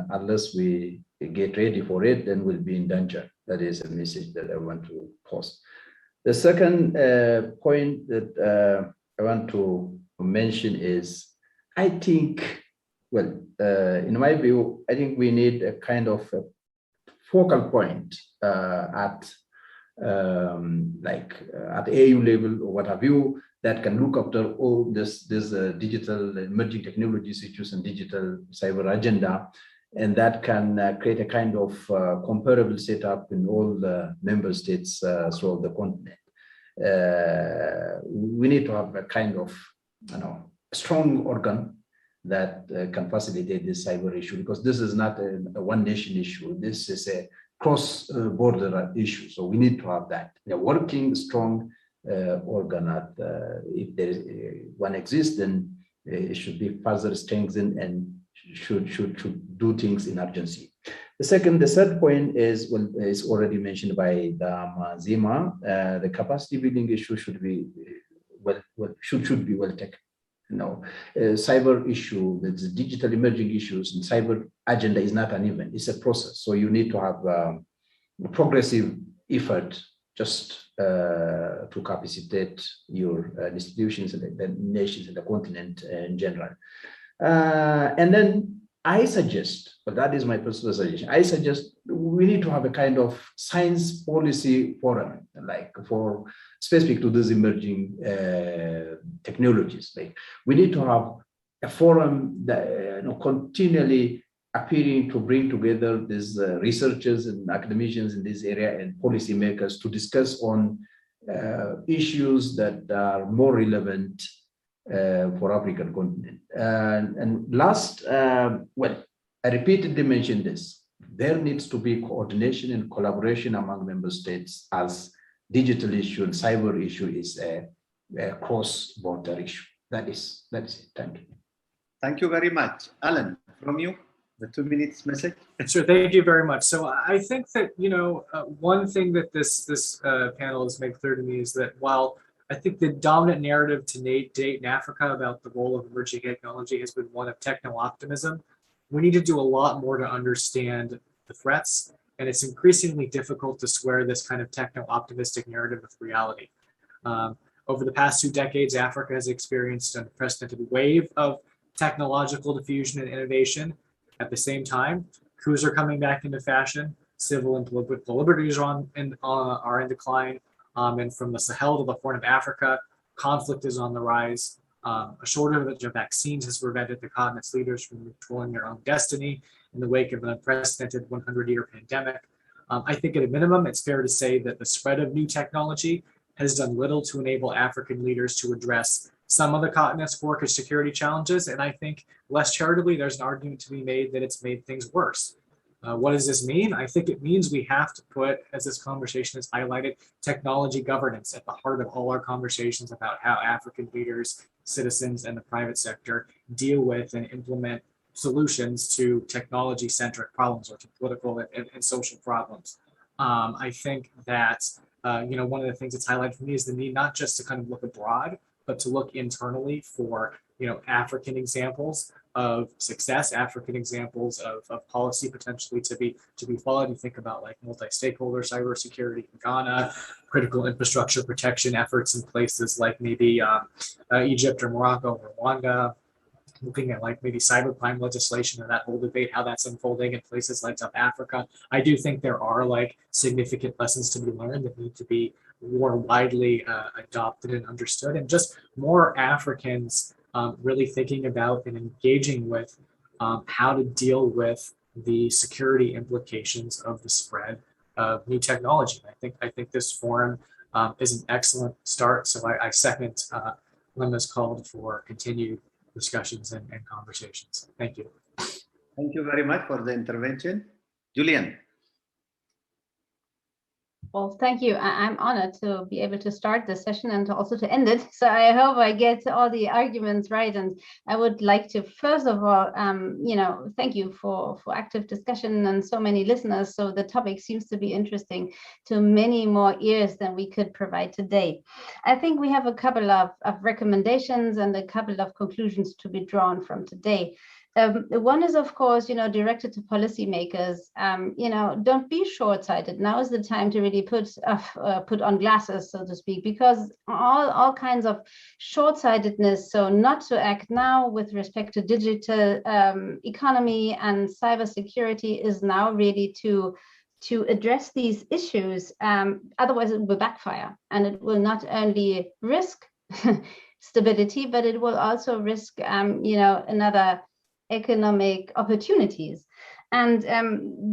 Unless we get ready for it, then we'll be in danger. That is a message that I want to post. The second point that I want to mention is, I think, well, in my view, I think we need a kind of a focal point at AU level or what have you, that can look after all this digital emerging technology issues and digital cyber agenda, and that can create a kind of comparable setup in all the member states throughout the continent. We need to have a kind of strong organ that can facilitate this cyber issue, because this is not a one nation issue. This is a cross-border issue. So we need to have that. A working, strong organ. If there is one exists, then it should be further strengthened and should do things in urgency. The third point is, well, is already mentioned by Zima. The capacity building issue should be well taken. cyber issue, the digital emerging issues, and cyber agenda is not an event, it's a process. So you need to have a progressive effort just to capacitate your institutions and the nations and the continent in general. And then I suggest, but that is my personal suggestion, I suggest we need to have a kind of science policy forum, like for specific to these emerging technologies. Like we need to have a forum that continually appearing to bring together these researchers and academicians in this area and policymakers to discuss on issues that are more relevant for African continent. And last, well, I repeatedly mentioned this, there needs to be coordination and collaboration among member states as digital issue and cyber issue is a cross-border issue. That is it. Thank you. Thank you very much. Alan, from you, the 2 minutes message. Sure, thank you very much. So I think that, one thing that this panel has made clear to me is that while I think the dominant narrative to date in Africa about the role of emerging technology has been one of techno-optimism, we need to do a lot more to understand the threats, and it's increasingly difficult to square this kind of techno-optimistic narrative with reality. Over the past 2 decades, Africa has experienced an unprecedented wave of technological diffusion and innovation. At the same time, coups are coming back into fashion, civil and political liberties are in decline, and from the Sahel to the Horn of Africa, conflict is on the rise. A shortage of vaccines has prevented the continent's leaders from controlling their own destiny in the wake of an unprecedented 100-year pandemic. I think at a minimum, it's fair to say that the spread of new technology has done little to enable African leaders to address some of the continent's core security challenges. And I think less charitably, there's an argument to be made that it's made things worse. What does this mean? I think it means we have to put, as this conversation has highlighted, technology governance at the heart of all our conversations about how African leaders, citizens, and the private sector deal with and implement solutions to technology-centric problems or to political and social problems. I think that one of the things that's highlighted for me is the need not just to kind of look abroad, but to look internally for African examples of success, African examples of policy potentially to be followed. You think about like multi-stakeholder cybersecurity in Ghana, critical infrastructure protection efforts in places like maybe Egypt or Morocco or Rwanda, looking at like maybe cybercrime legislation and that whole debate, how that's unfolding in places like South Africa. I do think there are like significant lessons to be learned that need to be more widely adopted and understood, and just more Africans really thinking about and engaging with how to deal with the security implications of the spread of new technology. I think this forum is an excellent start. So I second Lemma's call for continued discussions and conversations. Thank you. Thank you very much for the intervention. Julian. Well, thank you. I'm honored to be able to start this session and also to end it. So I hope I get all the arguments right. And I would like to, first of all, thank you for active discussion and so many listeners. So the topic seems to be interesting to many more ears than we could provide today. I think we have a couple of recommendations and a couple of conclusions to be drawn from today. One is, of course, directed to policymakers. Don't be short-sighted. Now is the time to really put on glasses, so to speak, because all kinds of short-sightedness. So not to act now with respect to digital economy and cybersecurity is now really to address these issues. Otherwise, it will backfire, and it will not only risk stability, but it will also risk, another economic opportunities. And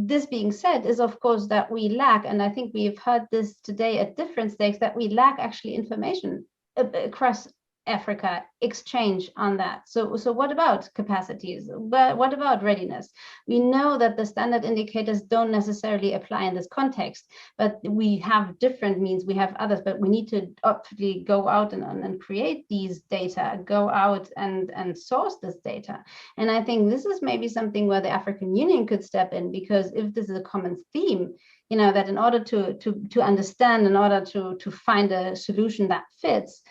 this being said is, of course, that we lack, and I think we've heard this today at different stakes, that we lack actually information across Africa, exchange on that. So what about capacities? But what about readiness? We know that the standard indicators don't necessarily apply in this context, but we have different means, we have others, but we need to optimally go out and create these data, go out and source this data. And I think this is maybe something where the African Union could step in, because if this is a common theme, that in order to understand, in order to find a solution that fits,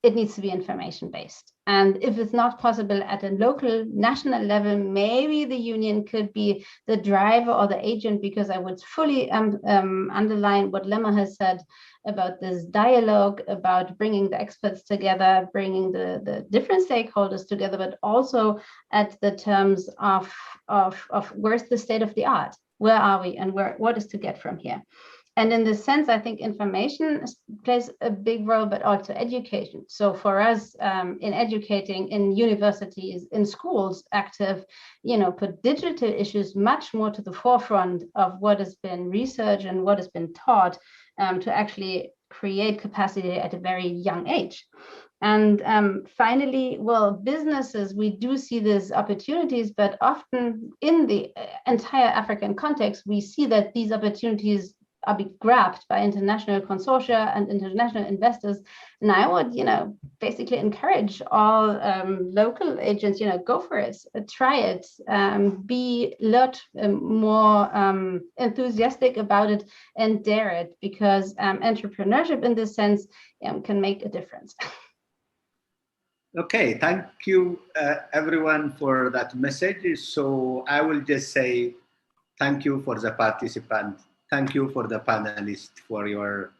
it needs to be information-based. And if it's not possible at a local, national level, maybe the union could be the driver or the agent, because I would fully underline what Lemma has said about this dialogue, about bringing the experts together, bringing the different stakeholders together, but also at the terms of where's the state of the art? Where are we, and what is to get from here? And in this sense, I think information plays a big role, but also education. So for us, in educating in universities, in schools, active, put digital issues much more to the forefront of what has been researched and what has been taught, to actually create capacity at a very young age. And finally, well, businesses, we do see these opportunities, but often in the entire African context, we see that these opportunities are being grabbed by international consortia and international investors. And I would, basically encourage all local agents, go for it, try it, be a lot more enthusiastic about it and dare it, because entrepreneurship in this sense can make a difference. Okay, thank you everyone for that message. So I will just say thank you for the participants. Thank you for the panelists for your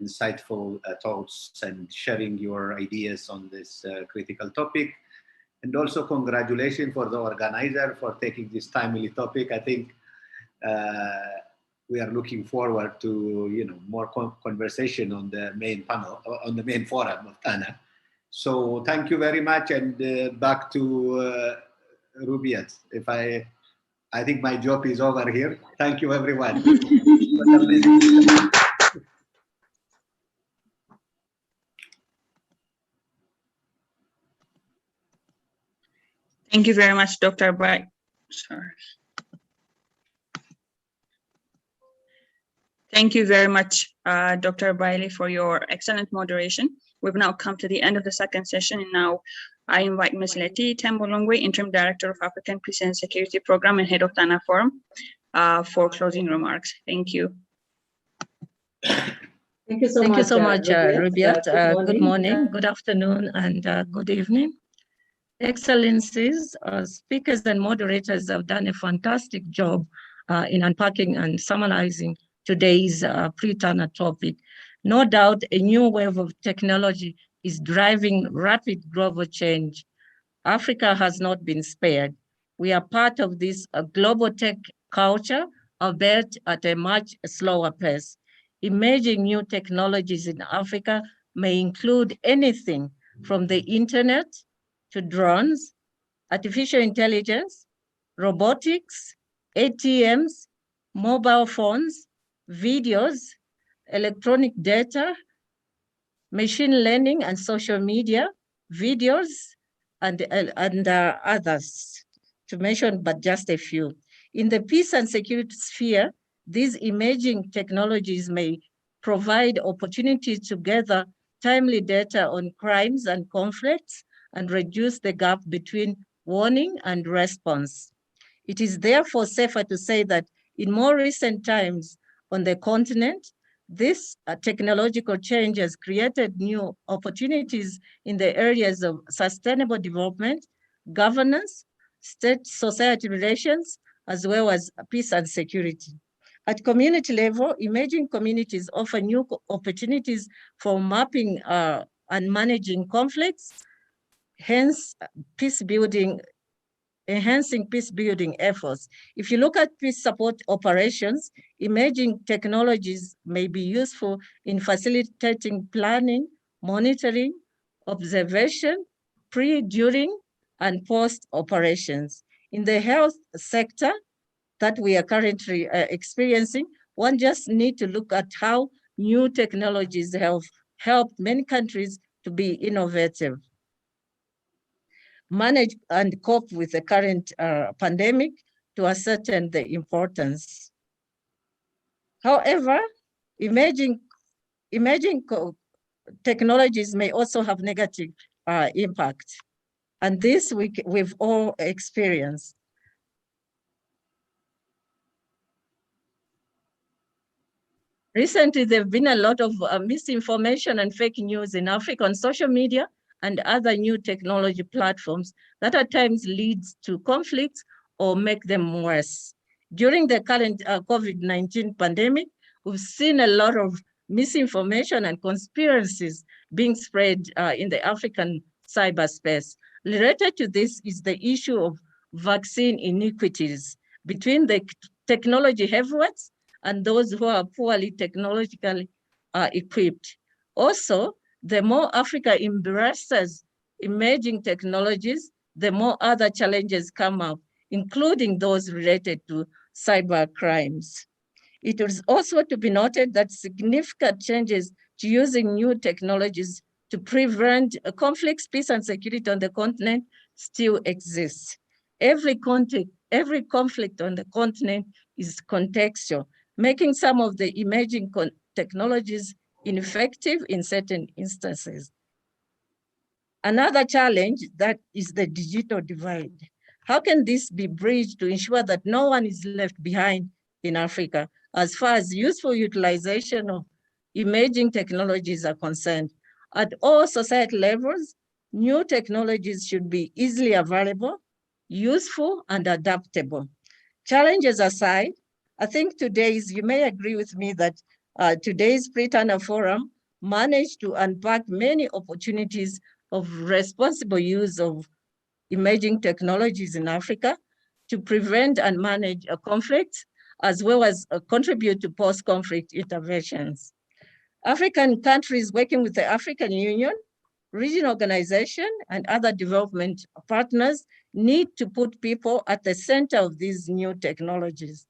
insightful thoughts and sharing your ideas on this critical topic. And also congratulations for the organizer for taking this timely topic. I think we are looking forward to more conversation on the main panel, on the main forum of TANA. So thank you very much, and back to Rubiat. I think my job is over here. Thank you, everyone. Thank you very much, Dr. Bai. Sorry. Thank you very much, Dr. Bailey, for your excellent moderation. We've now come to the end of the second session, and now I invite Ms. Letty Tembolongwe, Interim Director of African Peace and Security Program and Head of TANA Forum, for closing remarks. Thank you. Thank you so much, Rubiat. Good morning, good afternoon, and good evening. Excellencies, speakers and moderators have done a fantastic job in unpacking and summarizing today's Pre-Tana topic. No doubt a new wave of technology is driving rapid global change. Africa has not been spared. We are part of this global tech culture, albeit at a much slower pace. Emerging new technologies in Africa may include anything from the internet to drones, artificial intelligence, robotics, ATMs, mobile phones, videos, electronic data, machine learning and social media, videos, and others, to mention but just a few. In the peace and security sphere, these emerging technologies may provide opportunities to gather timely data on crimes and conflicts and reduce the gap between warning and response. It is therefore safer to say that in more recent times on the continent, this technological change has created new opportunities in the areas of sustainable development, governance, state-society relations, as well as peace and security. At community level, emerging communities offer new opportunities for mapping and managing conflicts, hence enhancing peace-building efforts. If you look at peace support operations, emerging technologies may be useful in facilitating planning, monitoring, observation, pre, during, and post operations. In the health sector that we are currently experiencing, one just need to look at how new technologies have helped many countries to be innovative, manage and cope with the current pandemic to ascertain the importance. However, emerging technologies may also have negative impact, and this we've all experienced. Recently, there have been a lot of misinformation and fake news in Africa on social media and other new technology platforms that at times leads to conflicts or make them worse. During the current COVID-19 pandemic, we've seen a lot of misinformation and conspiracies being spread in the African cyberspace. Related to this is the issue of vaccine inequities between the technology heavyweights and those who are poorly technologically equipped. Also, the more Africa embraces emerging technologies, the more other challenges come up, including those related to cyber crimes. It is also to be noted that significant changes to using new technologies to prevent conflicts, peace, and security on the continent still exists. Every conflict on the continent is contextual, making some of the emerging technologies ineffective in certain instances. Another challenge that is the digital divide. How can this be bridged to ensure that no one is left behind in Africa as far as useful utilization of emerging technologies are concerned? At all society levels, new technologies should be easily available, useful, and adaptable. Challenges aside, I think you may agree with me that today's Pre-Tana Forum managed to unpack many opportunities of responsible use of emerging technologies in Africa to prevent and manage conflicts, as well as contribute to post-conflict interventions. African countries working with the African Union, regional organization, and other development partners need to put people at the center of these new technologies,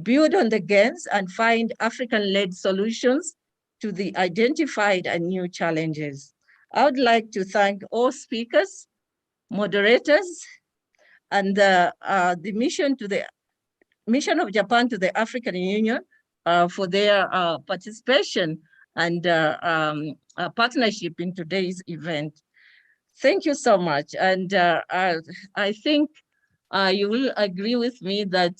build on the gains, and find African-led solutions to the identified and new challenges. I would like to thank all speakers, moderators, and the mission of Japan to the African Union for their participation and partnership in today's event. Thank you so much. And I think you will agree with me that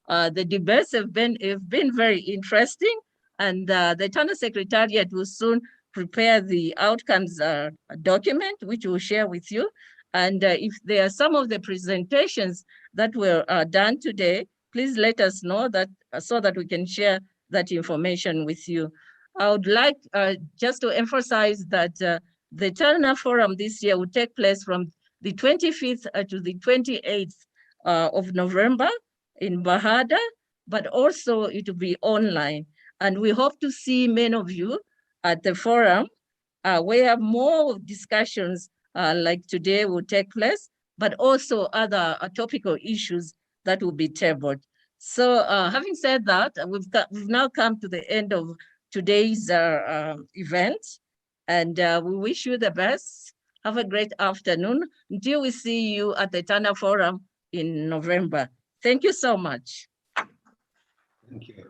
the debates have been very interesting, and the Tana Secretariat will soon prepare the outcomes document, which we'll share with you. And if there are some of the presentations that were done today, please let us know that so that we can share that information with you. I would like just to emphasize that the Tana Forum this year will take place from the 25th to the 28th of November in Bahada, but also it will be online. And we hope to see many of you at the forum where more discussions like today will take place, but also other topical issues that will be tabled. So having said that, we've now come to the end of today's event, and we wish you the best. Have a great afternoon until we see you at the Tana Forum in November. Thank you so much. Thank you.